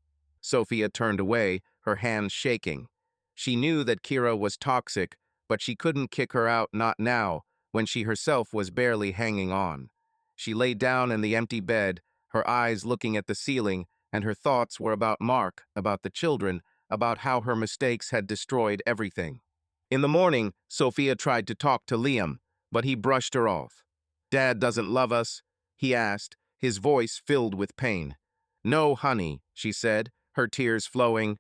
Sophia turned away, her hands shaking. She knew that Kira was toxic, but she couldn't kick her out, not now, when she herself was barely hanging on. She lay down in the empty bed, her eyes looking at the ceiling, and her thoughts were about Mark, about the children, about how her mistakes had destroyed everything. In the morning, Sophia tried to talk to Liam, but he brushed her off. "Dad doesn't love us?" he asked, his voice filled with pain. "No, honey," she said, her tears flowing.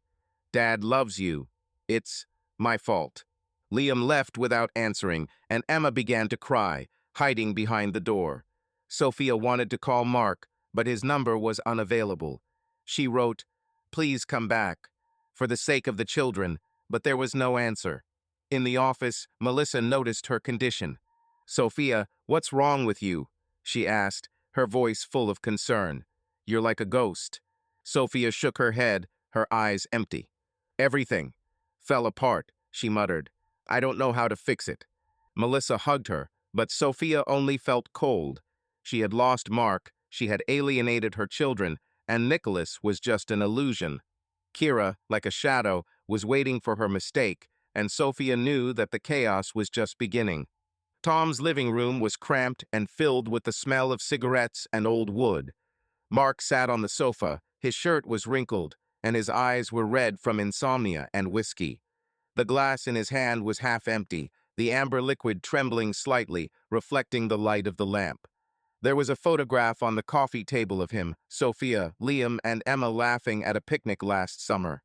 "Dad loves you. It's my fault." Liam left without answering, and Emma began to cry, hiding behind the door. Sophia wanted to call Mark, but his number was unavailable. She wrote, "Please come back," for the sake of the children, but there was no answer. In the office, Melissa noticed her condition. "Sophia, what's wrong with you?" she asked, her voice full of concern. "You're like a ghost." Sophia shook her head, her eyes empty. "Everything fell apart," she muttered. "I don't know how to fix it." Melissa hugged her, but Sophia only felt cold. She had lost Mark, she had alienated her children, and Nicholas was just an illusion. Kira, like a shadow, was waiting for her mistake, and Sophia knew that the chaos was just beginning. Tom's living room was cramped and filled with the smell of cigarettes and old wood. Mark sat on the sofa. His shirt was wrinkled, and his eyes were red from insomnia and whiskey. The glass in his hand was half empty, the amber liquid trembling slightly, reflecting the light of the lamp. There was a photograph on the coffee table of him, Sophia, Liam, and Emma laughing at a picnic last summer.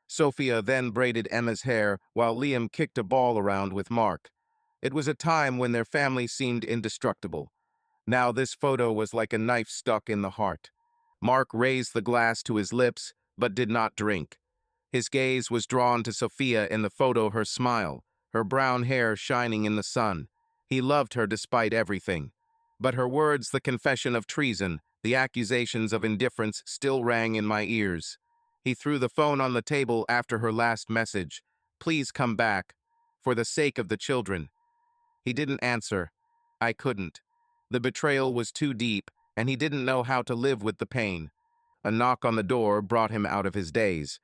Sophia then braided Emma's hair while Liam kicked a ball around with Mark. It was a time when their family seemed indestructible. Now this photo was like a knife stuck in the heart. Mark raised the glass to his lips, but did not drink. His gaze was drawn to Sophia in the photo, her smile, her brown hair shining in the sun. He loved her despite everything. But her words, the confession of treason, the accusations of indifference still rang in my ears. He threw the phone on the table after her last message. "Please come back. For the sake of the children." He didn't answer. I couldn't. The betrayal was too deep, and he didn't know how to live with the pain. A knock on the door brought him out of his daze.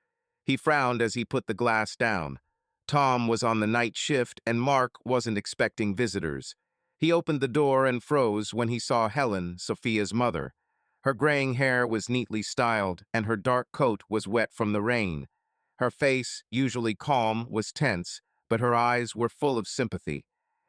He frowned as he put the glass down. Tom was on the night shift, and Mark wasn't expecting visitors. He opened the door and froze when he saw Helen, Sophia's mother. Her graying hair was neatly styled, and her dark coat was wet from the rain. Her face, usually calm, was tense, but her eyes were full of sympathy.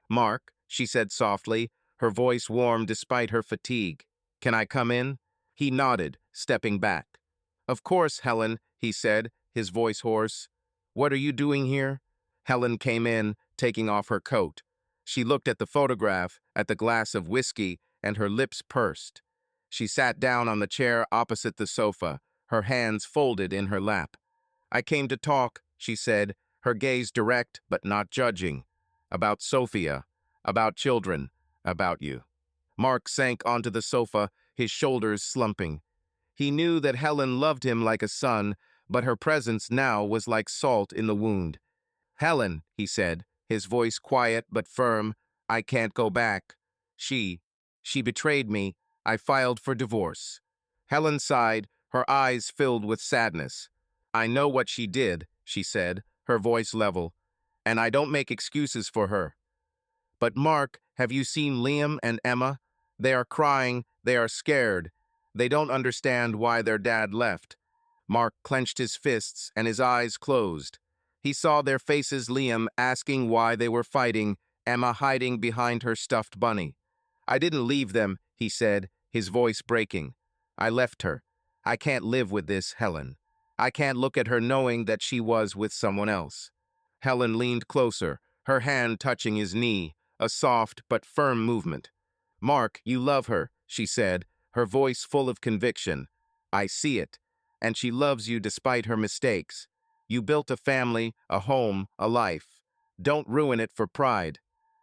"Mark," she said softly, her voice warm despite her fatigue. "Can I come in?" He nodded, stepping back. "Of course, Helen," he said, his voice hoarse. "What are you doing here?" Helen came in, taking off her coat. She looked at the photograph, at the glass of whiskey, and her lips pursed. She sat down on the chair opposite the sofa, her hands folded in her lap. "I came to talk," she said, her gaze direct but not judging. "About Sophia, about children, about you." Mark sank onto the sofa, his shoulders slumping. He knew that Helen loved him like a son, but her presence now was like salt in the wound. "Helen," he said, his voice quiet but firm, "I can't go back. She betrayed me. I filed for divorce." Helen sighed, her eyes filled with sadness. "I know what she did," she said, her voice level, "and I don't make excuses for her. But Mark, have you seen Liam and Emma? They are crying, they are scared. They don't understand why their dad left." Mark clenched his fists and his eyes closed. He saw their faces, Liam asking why they were fighting, Emma hiding behind her stuffed bunny. "I didn't leave them," he said, his voice breaking. "I left her. I can't live with this, Helen. I can't look at her knowing that she was with someone else." Helen leaned closer, her hand touching his knee, a soft but firm movement. "Mark, you love her," she said, her voice full of conviction. "I see it. And she loves you despite her mistakes. You built a family, a home, a life. Don't ruin it for pride."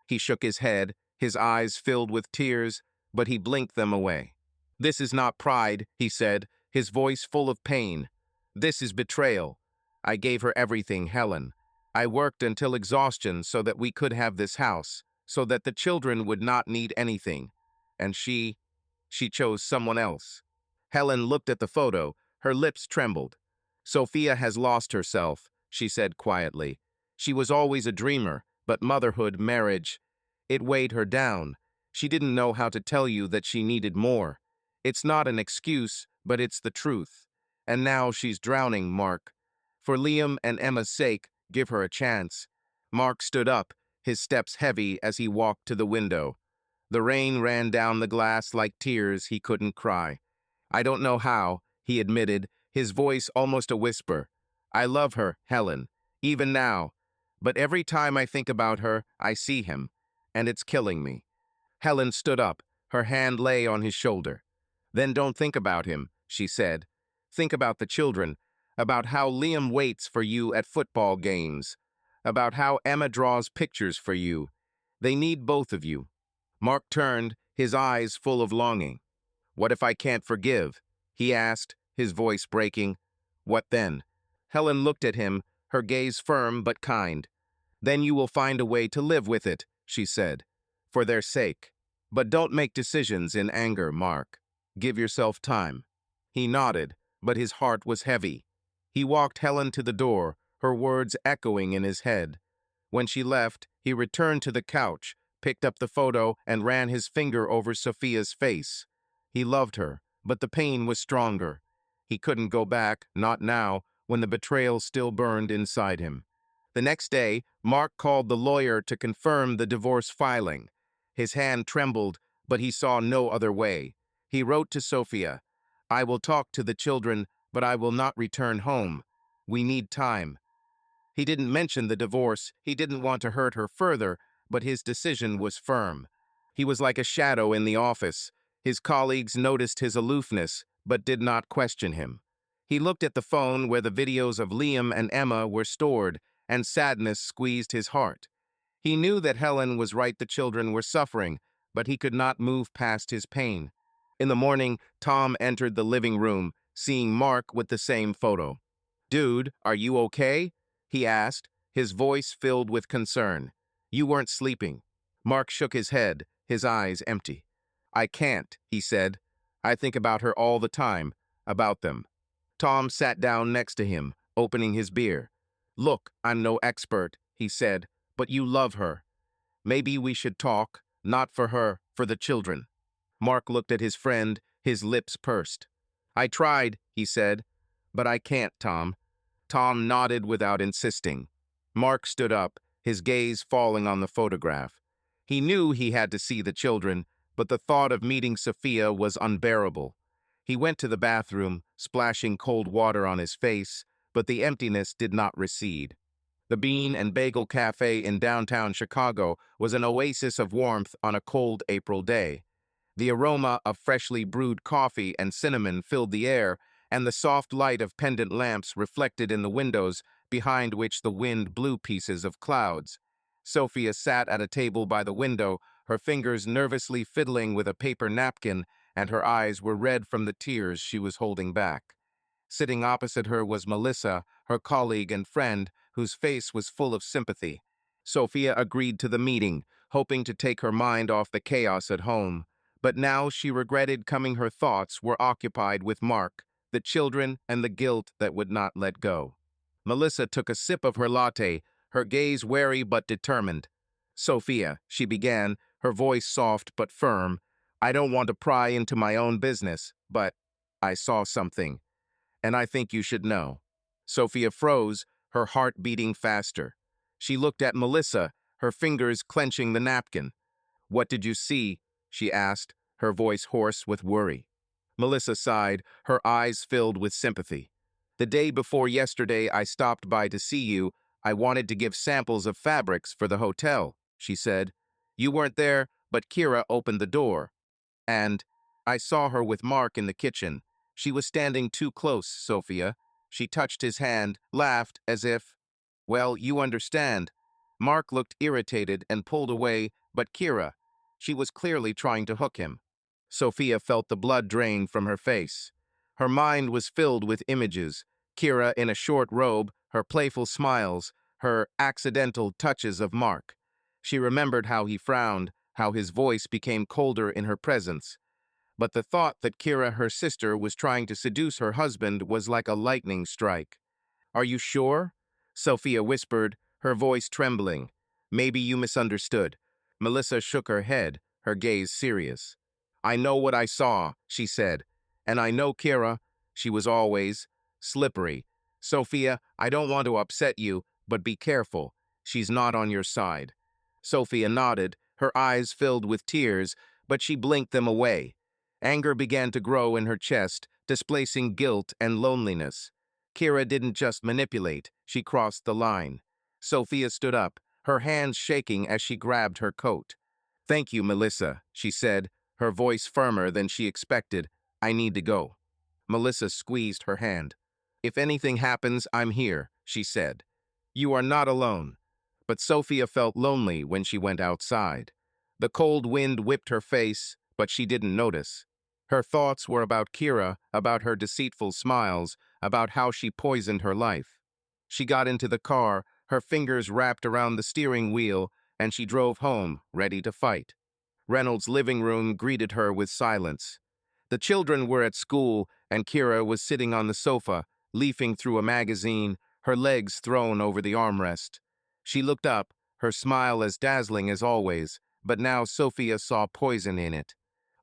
He shook his head, his eyes filled with tears, but he blinked them away. "This is not pride," he said, his voice full of pain. "This is betrayal. I gave her everything, Helen. I worked until exhaustion so that we could have this house, so that the children would not need anything. And she chose someone else." Helen looked at the photo, her lips trembled. "Sophia has lost herself," she said quietly. "She was always a dreamer, but motherhood, marriage, it weighed her down. She didn't know how to tell you that she needed more. It's not an excuse, but it's the truth. And now she's drowning, Mark. For Liam and Emma's sake, give her a chance." Mark stood up, his steps heavy as he walked to the window. The rain ran down the glass like tears he couldn't cry. "I don't know how," he admitted, his voice almost a whisper. "I love her, Helen, even now. But every time I think about her, I see him, and it's killing me." Helen stood up, her hand lay on his shoulder. "Then don't think about him," she said. "Think about the children, about how Liam waits for you at football games, about how Emma draws pictures for you. They need both of you." Mark turned, his eyes full of longing. "What if I can't forgive?" he asked, his voice breaking. "What then?" Helen looked at him, her gaze firm but kind. "Then you will find a way to live with it," she said, "for their sake. But don't make decisions in anger, Mark. Give yourself time." He nodded, but his heart was heavy. He walked Helen to the door, her words echoing in his head. When she left, he returned to the couch, picked up the photo, and ran his finger over Sophia's face. He loved her, but the pain was stronger. He couldn't go back, not now, when the betrayal still burned inside him. The next day, Mark called the lawyer to confirm the divorce filing. His hand trembled, but he saw no other way. He wrote to Sophia, "I will talk to the children, but I will not return home. We need time." He didn't mention the divorce, he didn't want to hurt her further, but his decision was firm. He was like a shadow in the office. His colleagues noticed his aloofness, but did not question him. He looked at the phone where the videos of Liam and Emma were stored, and sadness squeezed his heart. He knew that Helen was right, the children were suffering, but he could not move past his pain. In the morning, Tom entered the living room, seeing Mark with the same photo. "Dude, are you okay?" he asked, his voice filled with concern. "You weren't sleeping." Mark shook his head, his eyes empty. "I can't," he said. "I think about her all the time, about them." Tom sat down next to him, opening his beer. "Look, I'm no expert," he said, "but you love her. Maybe we should talk, not for her, for the children." Mark looked at his friend, his lips pursed. "I tried," he said, "but I can't, Tom." Tom nodded without insisting. Mark stood up, his gaze falling on the photograph. He knew he had to see the children, but the thought of meeting Sophia was unbearable. He went to the bathroom, splashing cold water on his face, but the emptiness did not recede. The Bean and Bagel Cafe in downtown Chicago was an oasis of warmth on a cold April day. The aroma of freshly brewed coffee and cinnamon filled the air, and the soft light of pendant lamps reflected in the windows, behind which the wind blew pieces of clouds. Sophia sat at a table by the window, her fingers nervously fiddling with a paper napkin, and her eyes were red from the tears she was holding back. Sitting opposite her was Melissa, her colleague and friend, whose face was full of sympathy. Sophia agreed to the meeting, hoping to take her mind off the chaos at home. But now she regretted coming. Her thoughts were occupied with Mark, the children, and the guilt that would not let go. Melissa took a sip of her latte, her gaze wary but determined. "Sophia," she began, her voice soft but firm, "I don't want to pry into my own business, but I saw something, and I think you should know." Sophia froze, her heart beating faster. She looked at Melissa, her fingers clenching the napkin. "What did you see?" she asked, her voice hoarse with worry. Melissa sighed, her eyes filled with sympathy. "The day before yesterday I stopped by to see you. I wanted to give samples of fabrics for the hotel," she said. "You weren't there, but Kira opened the door. And I saw her with Mark in the kitchen. She was standing too close, Sophia." She touched his hand, laughed as if, "Well, you understand." Mark looked irritated and pulled away, but Kira, she was clearly trying to hook him. Sophia felt the blood drain from her face. Her mind was filled with images. Kira in a short robe, her playful smiles, her accidental touches of Mark. She remembered how he frowned, how his voice became colder in her presence. But the thought that Kira, her sister, was trying to seduce her husband was like a lightning strike. "Are you sure?" Sophia whispered, her voice trembling. "Maybe you misunderstood." Melissa shook her head, her gaze serious. "I know what I saw," she said. "And I know Kira. She was always slippery. Sophia, I don't want to upset you, but be careful. She's not on your side." Sophia nodded, her eyes filled with tears, but she blinked them away. Anger began to grow in her chest, displacing guilt and loneliness. Kira didn't just manipulate, she crossed the line. Sophia stood up, her hands shaking as she grabbed her coat. "Thank you, Melissa," she said, her voice firmer than she expected. "I need to go." Melissa squeezed her hand. "If anything happens, I'm here," she said. "You are not alone." But Sophia felt lonely when she went outside. The cold wind whipped her face, but she didn't notice. Her thoughts were about Kira, about her deceitful smiles, about how she poisoned her life. She got into the car, her fingers wrapped around the steering wheel, and she drove home, ready to fight. Reynolds' living room greeted her with silence. The children were at school, and Kira was sitting on the sofa, leafing through a magazine, her legs thrown over the armrest. She looked up, her smile as dazzling as always, but now Sophia saw poison in it.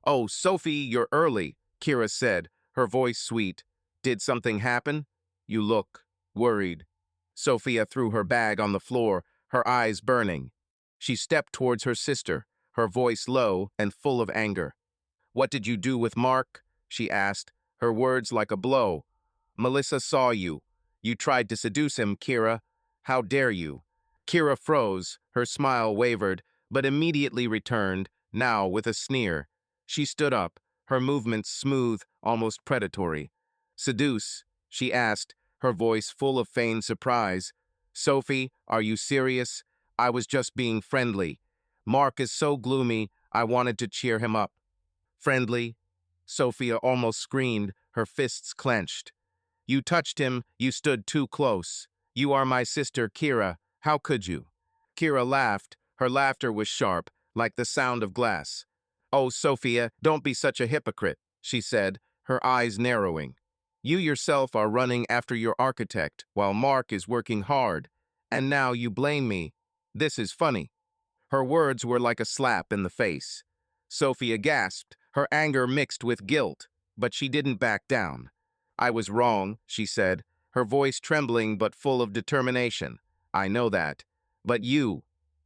"Oh, Sophie, you're early." Kira said, her voice sweet. Did something happen? You look worried. Sophia threw her bag on the floor, her eyes burning. She stepped towards her sister, her voice low and full of anger. What did you do with Mark? She asked, her words like a blow. Melissa saw you. You tried to seduce him, Kira. How dare you? Kira froze, her smile wavered, but immediately returned, now with a sneer. She stood up, her movements smooth, almost predatory. Seduce? She asked, her voice full of feigned surprise. Sophie, are you serious? I was just being friendly. Mark is so gloomy, I wanted to cheer him up. Friendly? Sophia almost screamed, her fists clenched. You touched him, you stood too close. You are my sister, Kira. How could you? Kira laughed. Her laughter was sharp, like the sound of glass. Oh, Sophia, don't be such a hypocrite, she said, her eyes narrowing. You yourself are running after your architect, while Mark is working hard. And now you blame me. This is funny. Her words were like a slap in the face. Sophia gasped, her anger mixed with guilt, but she didn't back down. I was wrong, she said, her voice trembling but full of determination. I know that. But you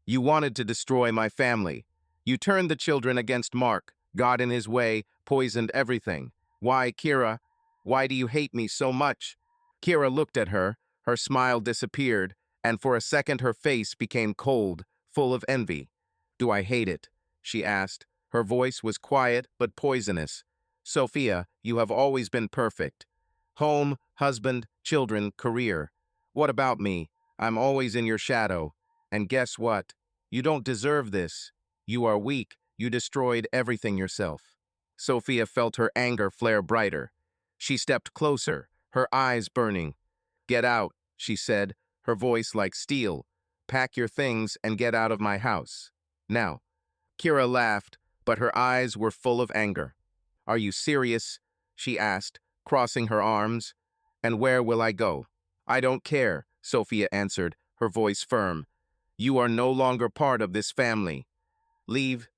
wanted to destroy my family. You turned the children against Mark, got in his way, poisoned everything. Why, Kira? Why do you hate me so much? Kira looked at her, her smile disappeared, and for a second her face became cold, full of envy. Do I hate it? She asked. Her voice was quiet but poisonous. Sophia, you have always been perfect. Home, husband, children, career. What about me? I'm always in your shadow. And guess what? You don't deserve this. You are weak. You destroyed everything yourself. Sophia felt her anger flare brighter. She stepped closer, her eyes burning. Get out, she said, her voice like steel. Pack your things and get out of my house. Now. Kira laughed, but her eyes were full of anger. Are you serious? She asked, crossing her arms. And where will I go? I don't care, Sophia answered, her voice firm. You are no longer part of this family. Leave.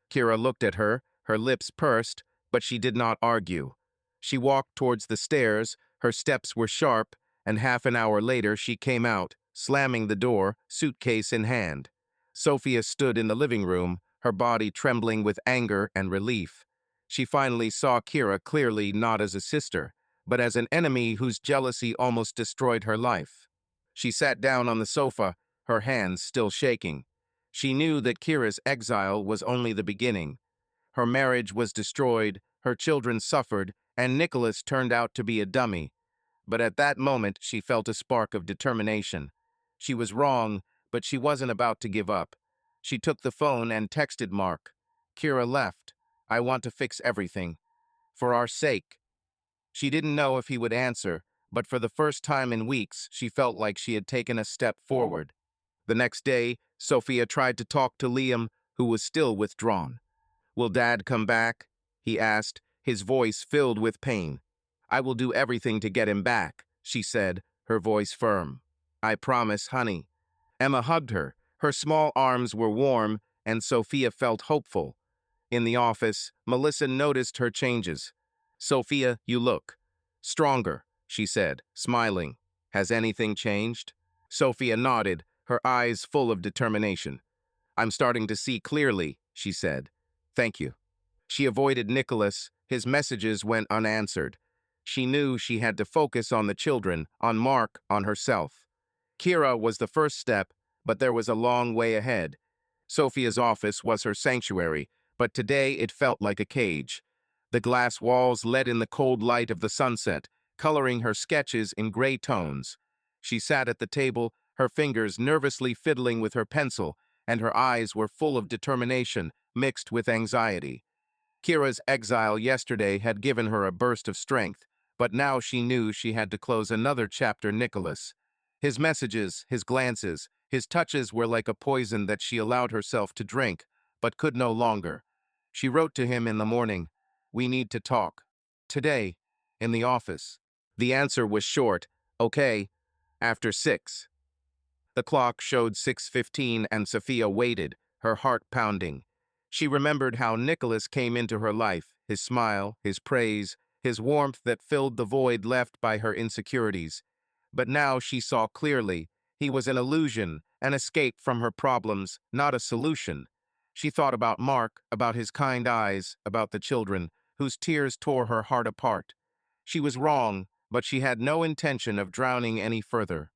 Kira looked at her, her lips pursed, but she did not argue. She walked towards the stairs, her steps were sharp, and half an hour later she came out, slamming the door, suitcase in hand. Sophia stood in the living room, her body trembling with anger and relief. She finally saw Kira clearly not as a sister, but as an enemy whose jealousy almost destroyed her life. She sat down on the sofa, her hands still shaking. She knew that Kira's exile was only the beginning. Her marriage was destroyed, her children suffered, and Nicholas turned out to be a dummy. But at that moment, she felt a spark of determination. She was wrong, but she wasn't about to give up. She took the phone and texted Mark. Kira left. I want to fix everything. For our sake. She didn't know if he would answer, but for the first time in weeks, she felt like she had taken a step forward. The next day, Sophia tried to talk to Liam, who was still withdrawn. Will Dad come back? He asked, his voice filled with pain. I will do everything to get him back, she said, her voice firm. I promise, honey. Emma hugged her. Her small arms were warm, and Sophia felt hopeful. In the office, Melissa noticed her changes. Sophia, you look stronger, she said, smiling. Has anything changed? Sophia nodded, her eyes full of determination. I'm starting to see clearly, she said. Thank you. She avoided Nicholas. His messages went unanswered. She knew she had to focus on the children, on Mark, on herself. Kira was the first step, but there was a long way ahead. Sophia's office was her sanctuary, but today it felt like a cage. The glass walls let in the cold light of the sunset, coloring her sketches in gray tones. She sat at the table, her fingers nervously fiddling with her pencil, and her eyes were full of determination, mixed with anxiety. Kira's exile yesterday had given her a burst of strength, but now she knew she had to close another chapter. Nicholas. His messages, his glances, his touches were like a poison that she allowed herself to drink, but could no longer. She wrote to him in the morning, We need to talk. Today, in the office. The answer was short, okay, after 6. The clock showed 6:15 and Sophia waited, her heart pounding. She remembered how Nicholas came into her life, his smile, his praise, his warmth that filled the void left by her insecurities. But now she saw clearly. He was an illusion, an escape from her problems, not a solution. She thought about Mark, about his kind eyes, about the children, whose tears tore her heart apart. She was wrong, but she had no intention of drowning any further.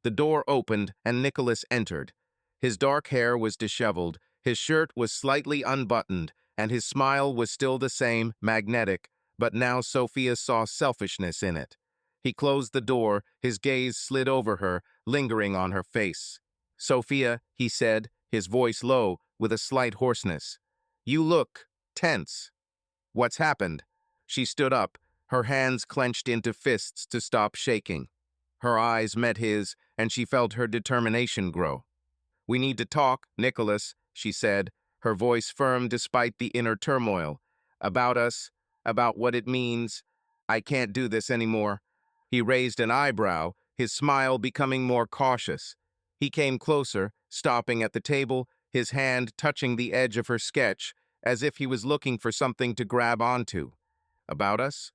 The door opened, and Nicholas entered. His dark hair was disheveled, his shirt was slightly unbuttoned, and his smile was still the same, magnetic, but now Sophia saw selfishness in it. He closed the door, his gaze slid over her, lingering on her face. "Sophia," he said, his voice low, with a slight hoarseness. "You look tense. What's happened?" She stood up, her hands clenched into fists to stop shaking. Her eyes met his, and she felt her determination grow. "We need to talk, Nicholas," she said, her voice firm despite the inner turmoil. "About us, about what it means. I can't do this anymore." He raised an eyebrow, his smile becoming more cautious. He came closer, stopping at the table, his hand touching the edge of her sketch, as if he was looking for something to grab onto. "About us?"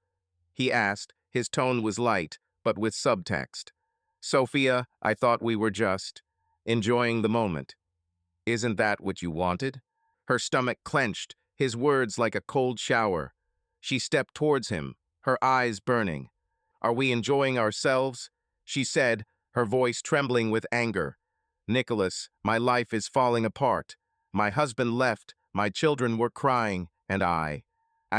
he asked. His tone was light, but with subtext. "Sophia, I thought we were just enjoying the moment. Isn't that what you wanted?" Her stomach clenched, his words like a cold shower. She stepped towards him, her eyes burning. "Are we enjoying ourselves?" she said, her voice trembling with anger. "Nicholas, my life is falling apart. My husband left, my children were crying, and I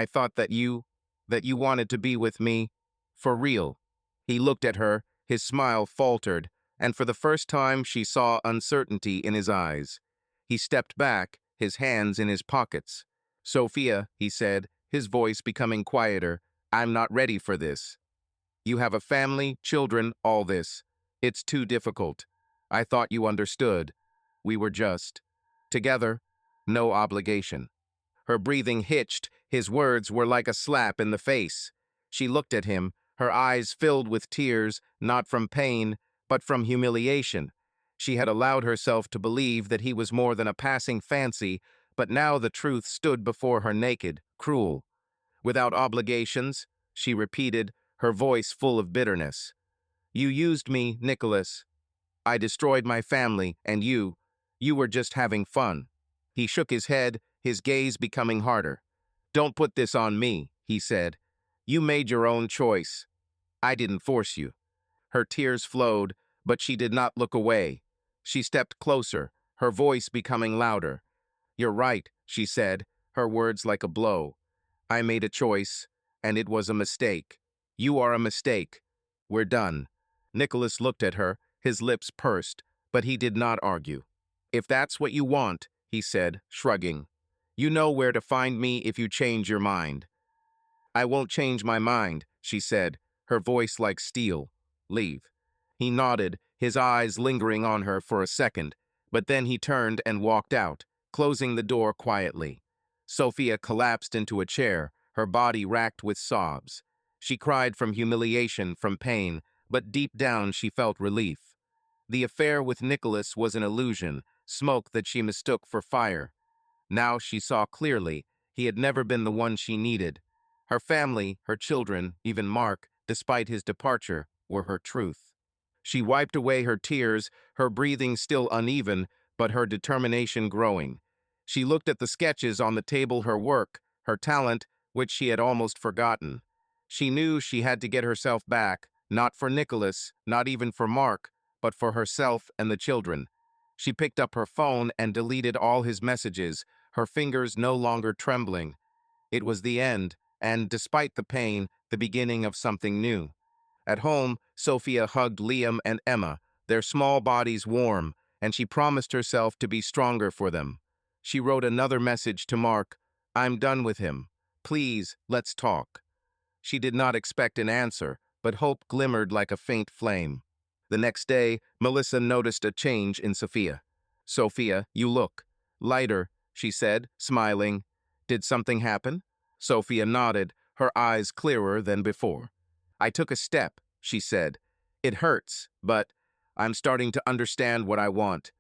thought that you wanted to be with me, for real." He looked at her, his smile faltered, and for the first time she saw uncertainty in his eyes. He stepped back, his hands in his pockets. "Sophia," he said, his voice becoming quieter, "I'm not ready for this. You have a family, children, all this. It's too difficult. I thought you understood. We were just together, no obligation." Her breathing hitched, his words were like a slap in the face. She looked at him, her eyes filled with tears, not from pain, but from humiliation. She had allowed herself to believe that he was more than a passing fancy, but now the truth stood before her naked, cruel. "Without obligations," she repeated, her voice full of bitterness. "You used me, Nicholas. I destroyed my family, and you were just having fun." He shook his head, his gaze becoming harder. "Don't put this on me," he said. "You made your own choice. I didn't force you." Her tears flowed, but she did not look away. She stepped closer, her voice becoming louder. "You're right," she said, her words like a blow. "I made a choice, and it was a mistake. You are a mistake. We're done." Nicholas looked at her, his lips pursed, but he did not argue. "If that's what you want," he said, shrugging, "you know where to find me if you change your mind." "I won't change my mind," she said, her voice like steel. "Leave." He nodded, his eyes lingering on her for a second, but then he turned and walked out, closing the door quietly. Sophia collapsed into a chair, her body racked with sobs. She cried from humiliation, from pain, but deep down she felt relief. The affair with Nicholas was an illusion, smoke that she mistook for fire. Now she saw clearly he had never been the one she needed. Her family, her children, even Mark, despite his departure, were her truth. She wiped away her tears, her breathing still uneven, but her determination growing. She looked at the sketches on the table, her work, her talent, which she had almost forgotten. She knew she had to get herself back, not for Nicholas, not even for Mark, but for herself and the children. She picked up her phone and deleted all his messages, her fingers no longer trembling. It was the end, and despite the pain, the beginning of something new. At home, Sophia hugged Liam and Emma, their small bodies warm, and she promised herself to be stronger for them. She wrote another message to Mark. "I'm done with him. Please, let's talk." She did not expect an answer, but hope glimmered like a faint flame. The next day, Melissa noticed a change in Sophia. "Sophia, you look lighter," she said, smiling. "Did something happen?" Sophia nodded, her eyes clearer than before. "I took a step," she said. "It hurts, but I'm starting to understand what I want."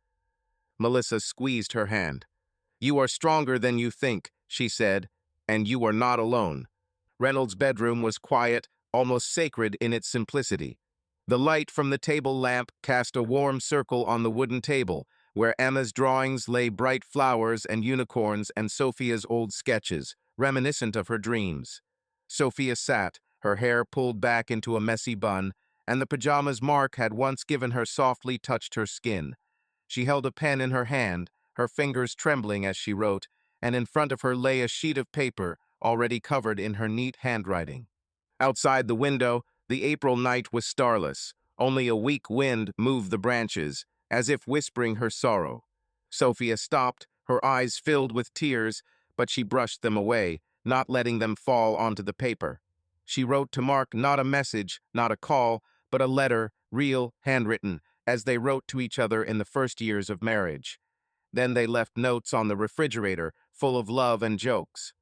Melissa squeezed her hand. "You are stronger than you think," she said. And you are not alone. Reynolds' bedroom was quiet, almost sacred in its simplicity. The light from the table lamp cast a warm circle on the wooden table, where Emma's drawings lay bright flowers and unicorns and Sophia's old sketches, reminiscent of her dreams. Sophia sat, her hair pulled back into a messy bun, and the pajamas Mark had once given her softly touched her skin. She held a pen in her hand, her fingers trembling as she wrote, and in front of her lay a sheet of paper already covered in her neat handwriting. Outside the window, the April night was starless. Only a weak wind moved the branches, as if whispering her sorrow. Sophia stopped, her eyes filled with tears, but she brushed them away, not letting them fall onto the paper. She wrote to Mark not a message, not a call, but a letter, real, handwritten, as they wrote to each other in the first years of marriage. Then they left notes on the refrigerator, full of love and jokes.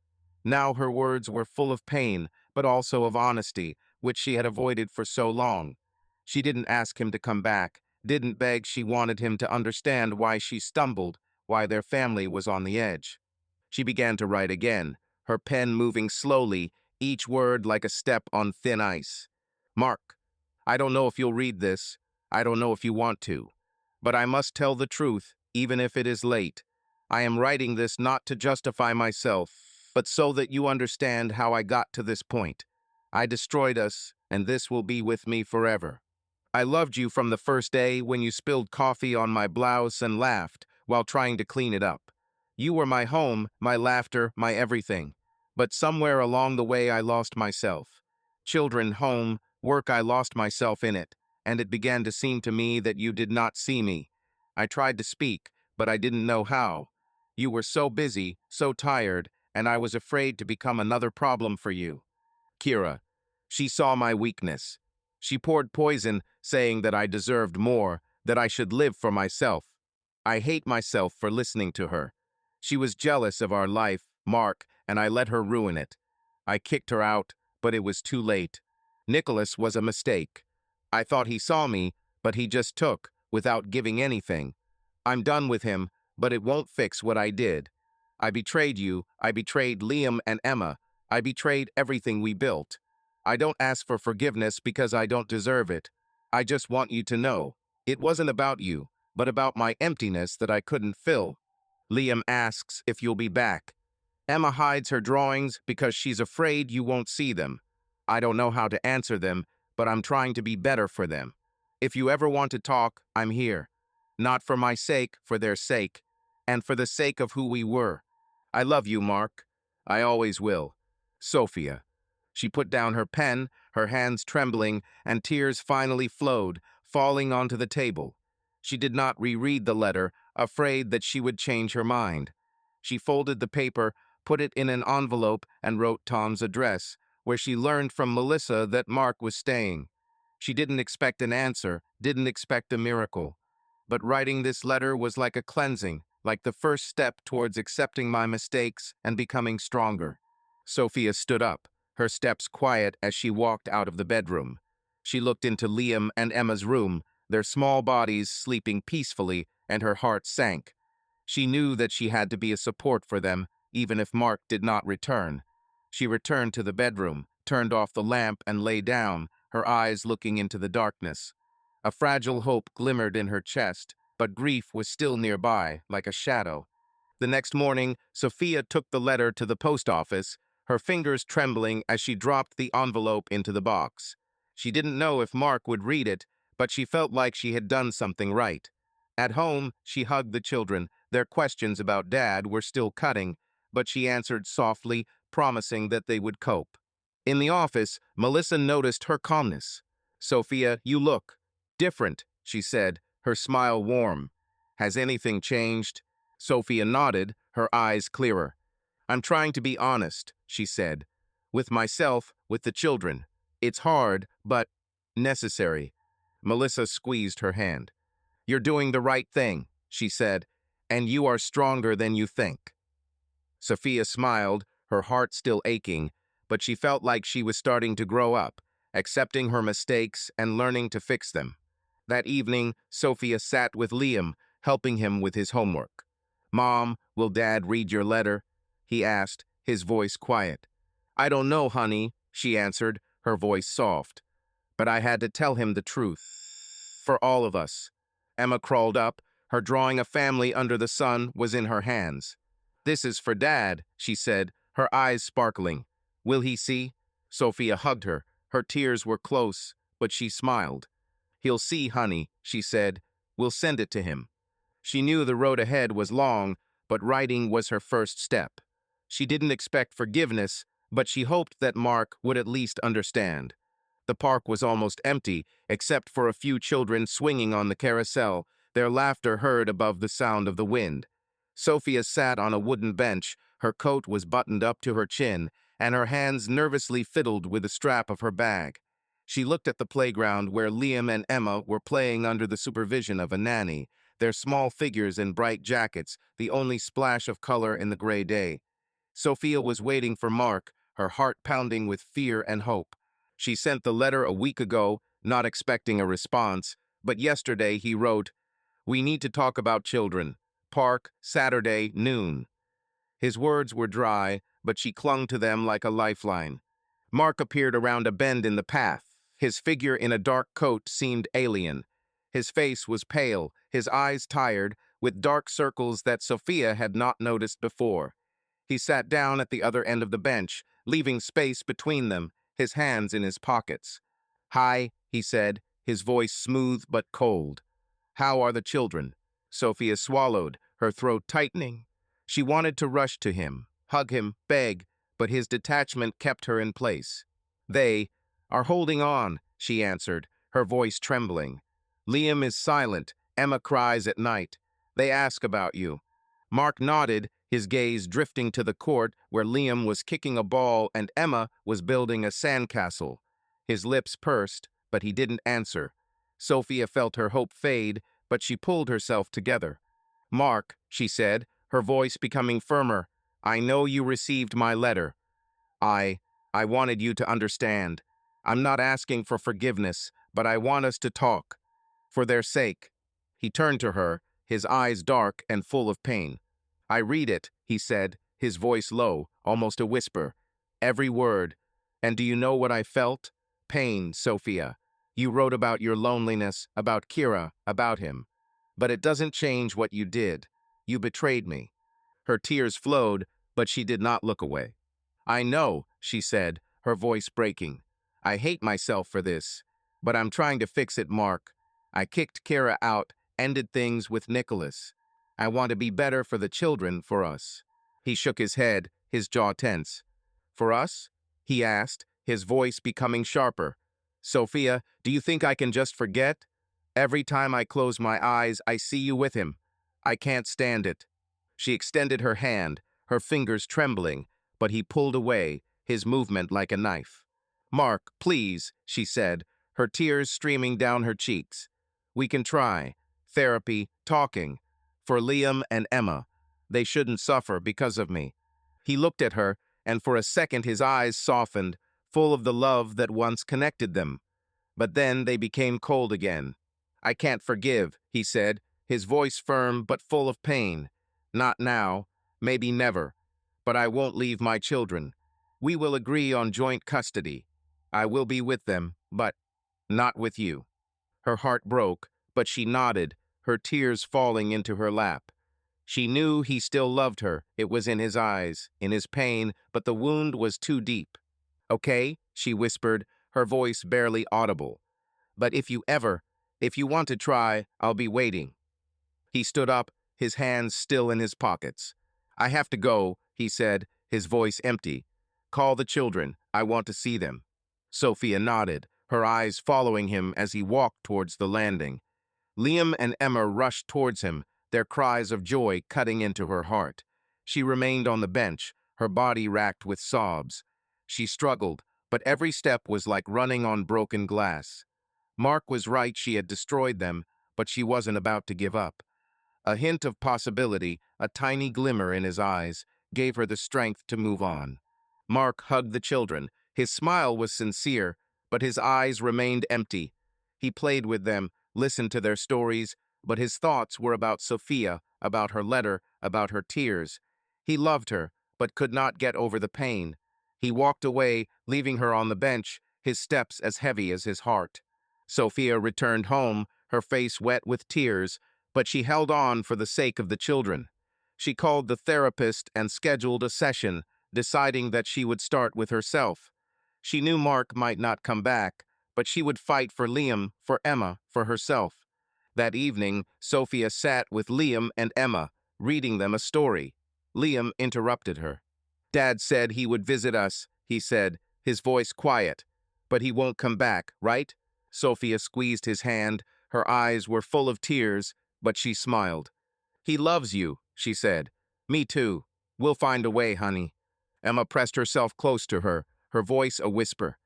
Now her words were full of pain, but also of honesty, which she had avoided for so long. She didn't ask him to come back, didn't beg. She wanted him to understand why she stumbled, why their family was on the edge. She began to write again, her pen moving slowly, each word like a step on thin ice. Mark, I don't know if you'll read this. I don't know if you want to. But I must tell the truth, even if it is late. I am writing this not to justify myself, but so that you understand how I got to this point. I destroyed us, and this will be with me forever. I loved you from the first day when you spilled coffee on my blouse and laughed while trying to clean it up. You were my home, my laughter, my everything. But somewhere along the way I lost myself. Children, home, work, I lost myself in it, and it began to seem to me that you did not see me. I tried to speak, but I didn't know how. You were so busy, so tired, and I was afraid to become another problem for you. Kira. She saw my weakness. She poured poison, saying that I deserved more, that I should live for myself. I hate myself for listening to her. She was jealous of our life, Mark, and I let her ruin it. I kicked her out, but it was too late. Nicholas was a mistake. I thought he saw me, but he just took, without giving anything. I'm done with him, but it won't fix what I did. I betrayed you, I betrayed Liam and Emma, I betrayed everything we built. I don't ask for forgiveness because I don't deserve it. I just want you to know, it wasn't about you, but about my emptiness that I couldn't fill. Liam asks if you'll be back. Emma hides her drawings because she's afraid you won't see them. I don't know how to answer them, but I'm trying to be better for them. If you ever want to talk, I'm here. Not for my sake, for their sake, and for the sake of who we were. I love you, Mark. I always will. Sophia. She put down her pen, her hands trembling, and tears finally flowed, falling onto the table. She did not reread the letter, afraid that she would change her mind. She folded the paper, put it in an envelope, and wrote Tom's address, where she learned from Melissa that Mark was staying. She didn't expect an answer, didn't expect a miracle. But writing this letter was like a cleansing, like the first step towards accepting my mistakes and becoming stronger. Sophia stood up, her steps quiet as she walked out of the bedroom. She looked into Liam and Emma's room, their small bodies sleeping peacefully, and her heart sank. She knew that she had to be a support for them, even if Mark did not return. She returned to the bedroom, turned off the lamp, and lay down, her eyes looking into the darkness. A fragile hope glimmered in her chest, but grief was still nearby, like a shadow. The next morning, Sophia took the letter to the post office, her fingers trembling as she dropped the envelope into the box. She didn't know if Mark would read it, but she felt like she had done something right. At home, she hugged the children. Their questions about Dad were still cutting, but she answered softly, promising that they would cope. In the office, Melissa noticed her calmness. "Sophia, you look different," she said, her smile warm. "Has anything changed?" Sophia nodded, her eyes clearer. "I'm trying to be honest," she said. "With myself, with the children. It's hard, but necessary." Melissa squeezed her hand. "You're doing the right thing," she said, "and you are stronger than you think." Sophia smiled, her heart still aching, but she felt like she was starting to grow up, accepting her mistakes and learning to fix them. That evening, Sophia sat with Liam, helping him with his homework. "Mom, will Dad read your letter?" he asked, his voice quiet. "I don't know, honey," she answered, her voice soft. But I had to tell him the truth. For all of us. Emma crawled up. Her drawing a family under the sun was in her hands. "This is for Dad," she said, her eyes sparkling. "Will he see?" Sophia hugged her. Her tears were close, but she smiled. "He'll see, honey," she said. "We'll send it to him." She knew the road ahead was long, but writing was her first step. She didn't expect forgiveness, but she hoped that Mark would at least understand. The park was almost empty, except for a few children swinging on the carousel, their laughter heard above the sound of the wind. Sophia sat on a wooden bench. Her coat was buttoned up to her chin, and her hands nervously fiddled with the strap of her bag. She looked at the playground where Liam and Emma were playing under the supervision of a nanny, their small figures in bright jackets, the only splash of color in the gray day. Sophia was waiting for Mark, her heart pounding with fear and hope. She sent the letter a week ago, not expecting a response, but yesterday he wrote, "We need to talk about children. Park, Saturday, noon." His words were dry, but she clung to them like a lifeline. Mark appeared around a bend in the path. His figure in a dark coat seemed alien. His face was pale, his eyes tired, with dark circles that Sophia had not noticed before. He sat down at the other end of the bench, leaving space between them, his hands in his pockets. "Hi," he said, his voice smooth but cold. "How are the children?" Sophia swallowed, her throat tightening. She wanted to rush to him, hug him, beg, but his detachment kept her in place. "They are holding on," she answered, her voice trembling. "Liam is silent. Emma cries at night. They ask about you." Mark nodded, his gaze drifting to the court where Liam was kicking a ball and Emma was building a sandcastle. His lips pursed, but he didn't answer. Sophia felt her hope fade, but she pulled herself together. "Mark," she said, her voice becoming firmer, "I know you received my letter. I, I wanted you to understand. I'm not asking for forgiveness, but I want us to talk. For their sake." He turned to her, his eyes dark and full of pain. "I read it," he said, his voice low, almost a whisper. "Every word. And do you know what I felt? Pain, Sophia. You wrote about your loneliness, about Kira, about him. But it doesn't change what you did. You betrayed me." Her tears flowed, but she did not look away. "I know," she said, her voice breaking. "I hate myself for this, but I'm trying to fix it, Mark. I kicked Kira out, ended things with Nicholas. I want to be better for the children, for us." He shook his head, his jaw tense. "For us?" he asked, his voice becoming sharper. "Sophia, do you think I can just forget? Every time I close my eyes, I see you with him. I can't stand it." She extended her hand, her fingers trembling, but he pulled away, his movement like a knife. "Mark, please," she said, her tears streaming down her cheeks. "We can try. Therapy, talking. For Liam and Emma. They shouldn't suffer because of me." He looked at her, and for a second his eyes softened, full of the love that once connected them. But then they became cold again. "I can't forgive," he said, his voice firm but full of pain. "Not now, maybe never. But I won't leave my children. We will agree on joint custody. I will be with them, but not with you." Her heart broke, but she nodded, her tears falling into her lap. She knew he still loved her. It was in his eyes, in his pain, but the wound was too deep. "Okay," she whispered, her voice barely audible. "But if you want to try, I'll be waiting." He stood up, his hands still in his pockets. "I have to go," he said, his voice empty. "Call the children. I want to see them." Sophia nodded, her eyes following him as he walked towards the landing. Liam and Emma rushed towards him, their cries of joy cutting into her heart. She remained on the bench, her body racked with sobs. She struggled, but every step was like running on broken glass. Mark was right, she had destroyed them, but she wasn't about to give up. A hint of possibility, a tiny glimmer in his eyes, gave her the strength to move on. Mark hugged the children. His smile was sincere, but his eyes remained empty. He played with them, listened to their stories, but his thoughts were about Sophia, about her letter, about her tears. He loved her, but could not get over the pain. He walked away, leaving her on the bench, his steps as heavy as his heart. Sophia returned home, her face wet with tears, but she held on for the sake of the children. She called the therapist and scheduled a session, deciding that she would start with herself. She knew Mark might not come back, but she would fight for Liam, for Emma, for herself. That evening, Sophia sat with Liam and Emma, reading them a story. Liam interrupted her. "Dad said he would visit us," he said, his voice quiet. "But he won't come back, right?" Sophia squeezed his hand. Her eyes were full of tears, but she smiled. "He loves you," she said. "Me too. We'll find a way, honey." Emma pressed herself close to her, her voice a whisper.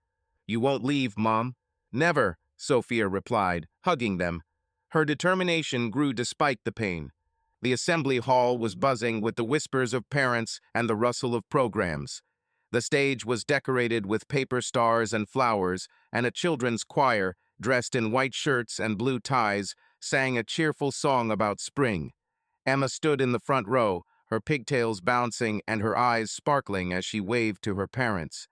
"You won't leave, Mom?" "Never," Sophia replied, hugging them. Her determination grew despite the pain. The assembly hall was buzzing with the whispers of parents and the rustle of programs. The stage was decorated with paper stars and flowers, and a children's choir, dressed in white shirts and blue ties, sang a cheerful song about spring. Emma stood in the front row, her pigtails bouncing and her eyes sparkling as she waved to her parents.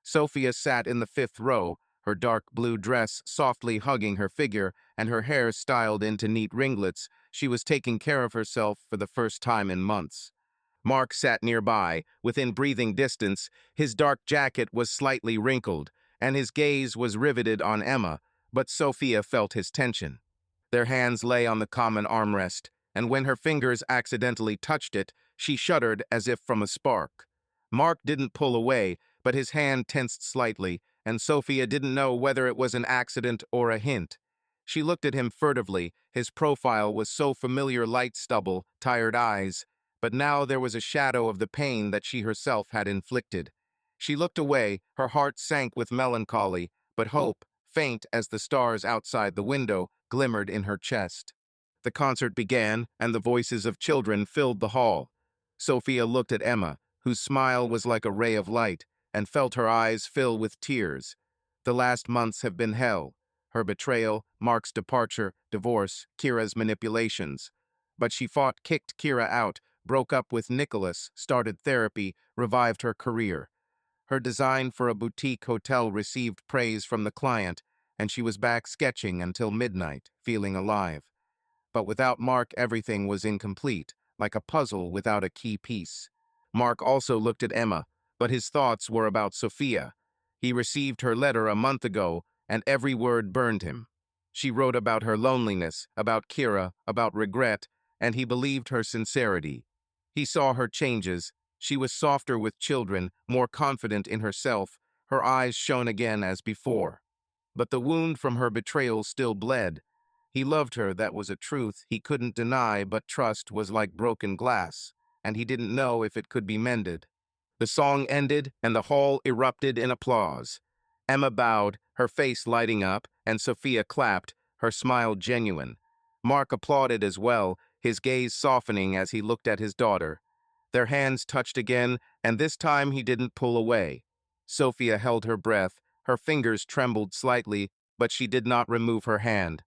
Sophia sat in the fifth row, her dark blue dress softly hugging her figure and her hair styled into neat ringlets. She was taking care of herself for the first time in months. Mark sat nearby, within breathing distance. His dark jacket was slightly wrinkled, and his gaze was riveted on Emma, but Sophia felt his tension. Their hands lay on the common armrest, and when her fingers accidentally touched it, she shuddered as if from a spark. Mark didn't pull away, but his hand tensed slightly, and Sophia didn't know whether it was an accident or a hint. She looked at him furtively. His profile was so familiar, light stubble, tired eyes, but now there was a shadow of the pain that she herself had inflicted. She looked away, her heart sank with melancholy, but hope, faint as the stars outside the window, glimmered in her chest. The concert began, and the voices of children filled the hall. Sophia looked at Emma, whose smile was like a ray of light, and felt her eyes fill with tears. The last months have been hell. Her betrayal, Mark's departure, divorce, Kira's manipulations. But she fought, kicked Kira out, broke up with Nicholas, started therapy, revived her career. Her design for a boutique hotel received praise from the client, and she was back sketching until midnight, feeling alive. But without Mark, everything was incomplete, like a puzzle without a key piece. Mark also looked at Emma, but his thoughts were about Sophia. He received her letter a month ago, and every word burned him. She wrote about her loneliness, about Kira, about regret, and he believed her sincerity. He saw her changes. She was softer with children, more confident in herself. Her eyes shone again as before. But the wound from her betrayal still bled. He loved her, that was a truth he couldn't deny, but trust was like broken glass, and he didn't know if it could be mended. The song ended, and the hall erupted in applause. Emma bowed, her face lighting up, and Sophia clapped, her smile genuine. Mark applauded as well, his gaze softening as he looked at his daughter. Their hands touched again, and this time he didn't pull away. Sophia held her breath, her fingers trembled slightly, but she did not remove her hand.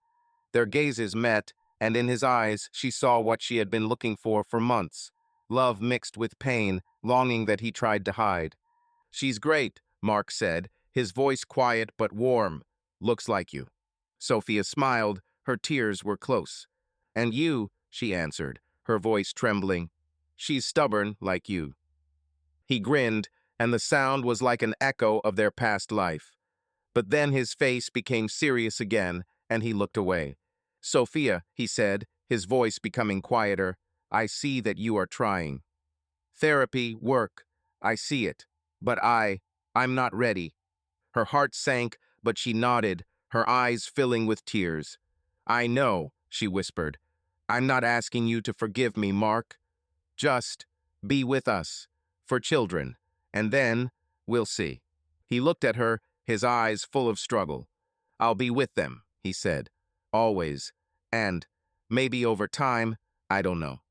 Their gazes met, and in his eyes she saw what she had been looking for months. Love mixed with pain, longing that he tried to hide. "She's great," Mark said, his voice quiet but warm. "Looks like you." Sophia smiled, her tears were close. "And you," she answered, her voice trembling. "She's stubborn, like you." He grinned, and the sound was like an echo of their past life. But then his face became serious again, and he looked away. "Sophia," he said, his voice becoming quieter, "I see that you are trying. Therapy, work, I see it. But I'm not ready." Her heart sank, but she nodded, her eyes filling with tears. "I know," she whispered. "I'm not asking you to forgive me, Mark. Just be with us, for children, and then we'll see." He looked at her, his eyes full of struggle. "I'll be with them," he said, "always, and maybe over time, I don't know."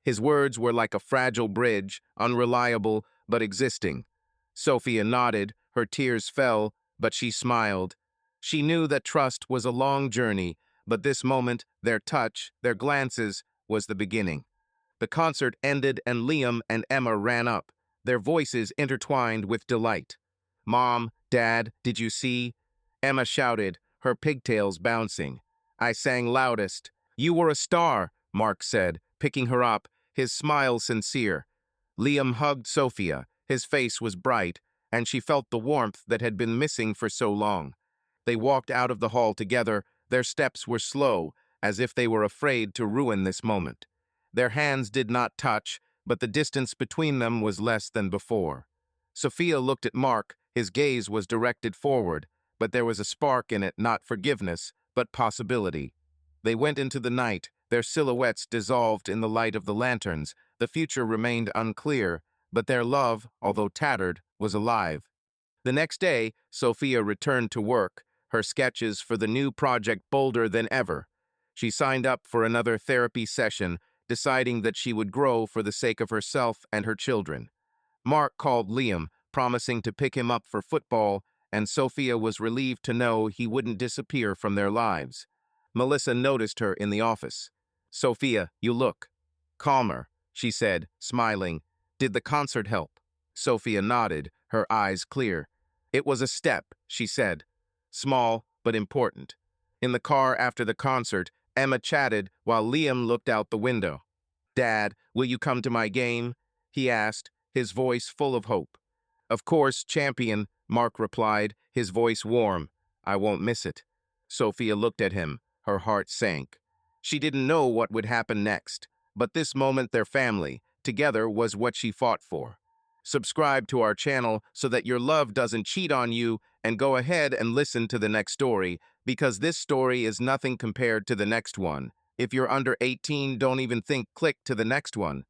His words were like a fragile bridge, unreliable but existing. Sophia nodded, her tears fell, but she smiled. She knew that trust was a long journey, but this moment, their touch, their glances, was the beginning. The concert ended and Liam and Emma ran up. their voices intertwined with delight. "Mom, Dad, did you see?" Emma shouted, her pigtails bouncing. I sang loudest. "You were a star," Mark said, picking her up, his smile sincere. Liam hugged Sophia. His face was bright, and she felt the warmth that had been missing for so long. They walked out of the hall together. Their steps were slow, as if they were afraid to ruin this moment. Their hands did not touch, but the distance between them was less than before. Sophia looked at Mark. His gaze was directed forward, but there was a spark in it, not forgiveness, but possibility. They went into the night, their silhouettes dissolved in the light of the lanterns. The future remained unclear, but their love, although tattered, was alive. The next day, Sophia returned to work, her sketches for the new project bolder than ever. She signed up for another therapy session, deciding that she would grow for the sake of herself and her children. Mark called Liam, promising to pick him up for football, and Sophia was relieved to know he wouldn't disappear from their lives. Melissa noticed her in the office. "Sophia, you look calmer," she said, smiling. "Did the concert help?" Sophia nodded, her eyes clear. "It was a step," she said. "Small, but important." In the car after the concert, Emma chatted while Liam looked out the window. "Dad, will you come to my game?" he asked, his voice full of hope. "Of course, champion," Mark replied, his voice warm. "I won't miss it." Sophia looked at him. Her heart sank. She didn't know what would happen next, but this moment their family, together, was what she fought for. Subscribe to our channel so that your love doesn't cheat on you, and go ahead and listen to the next story, because this story is nothing compared to the next one. If you're under 18, don't even think click to the next one.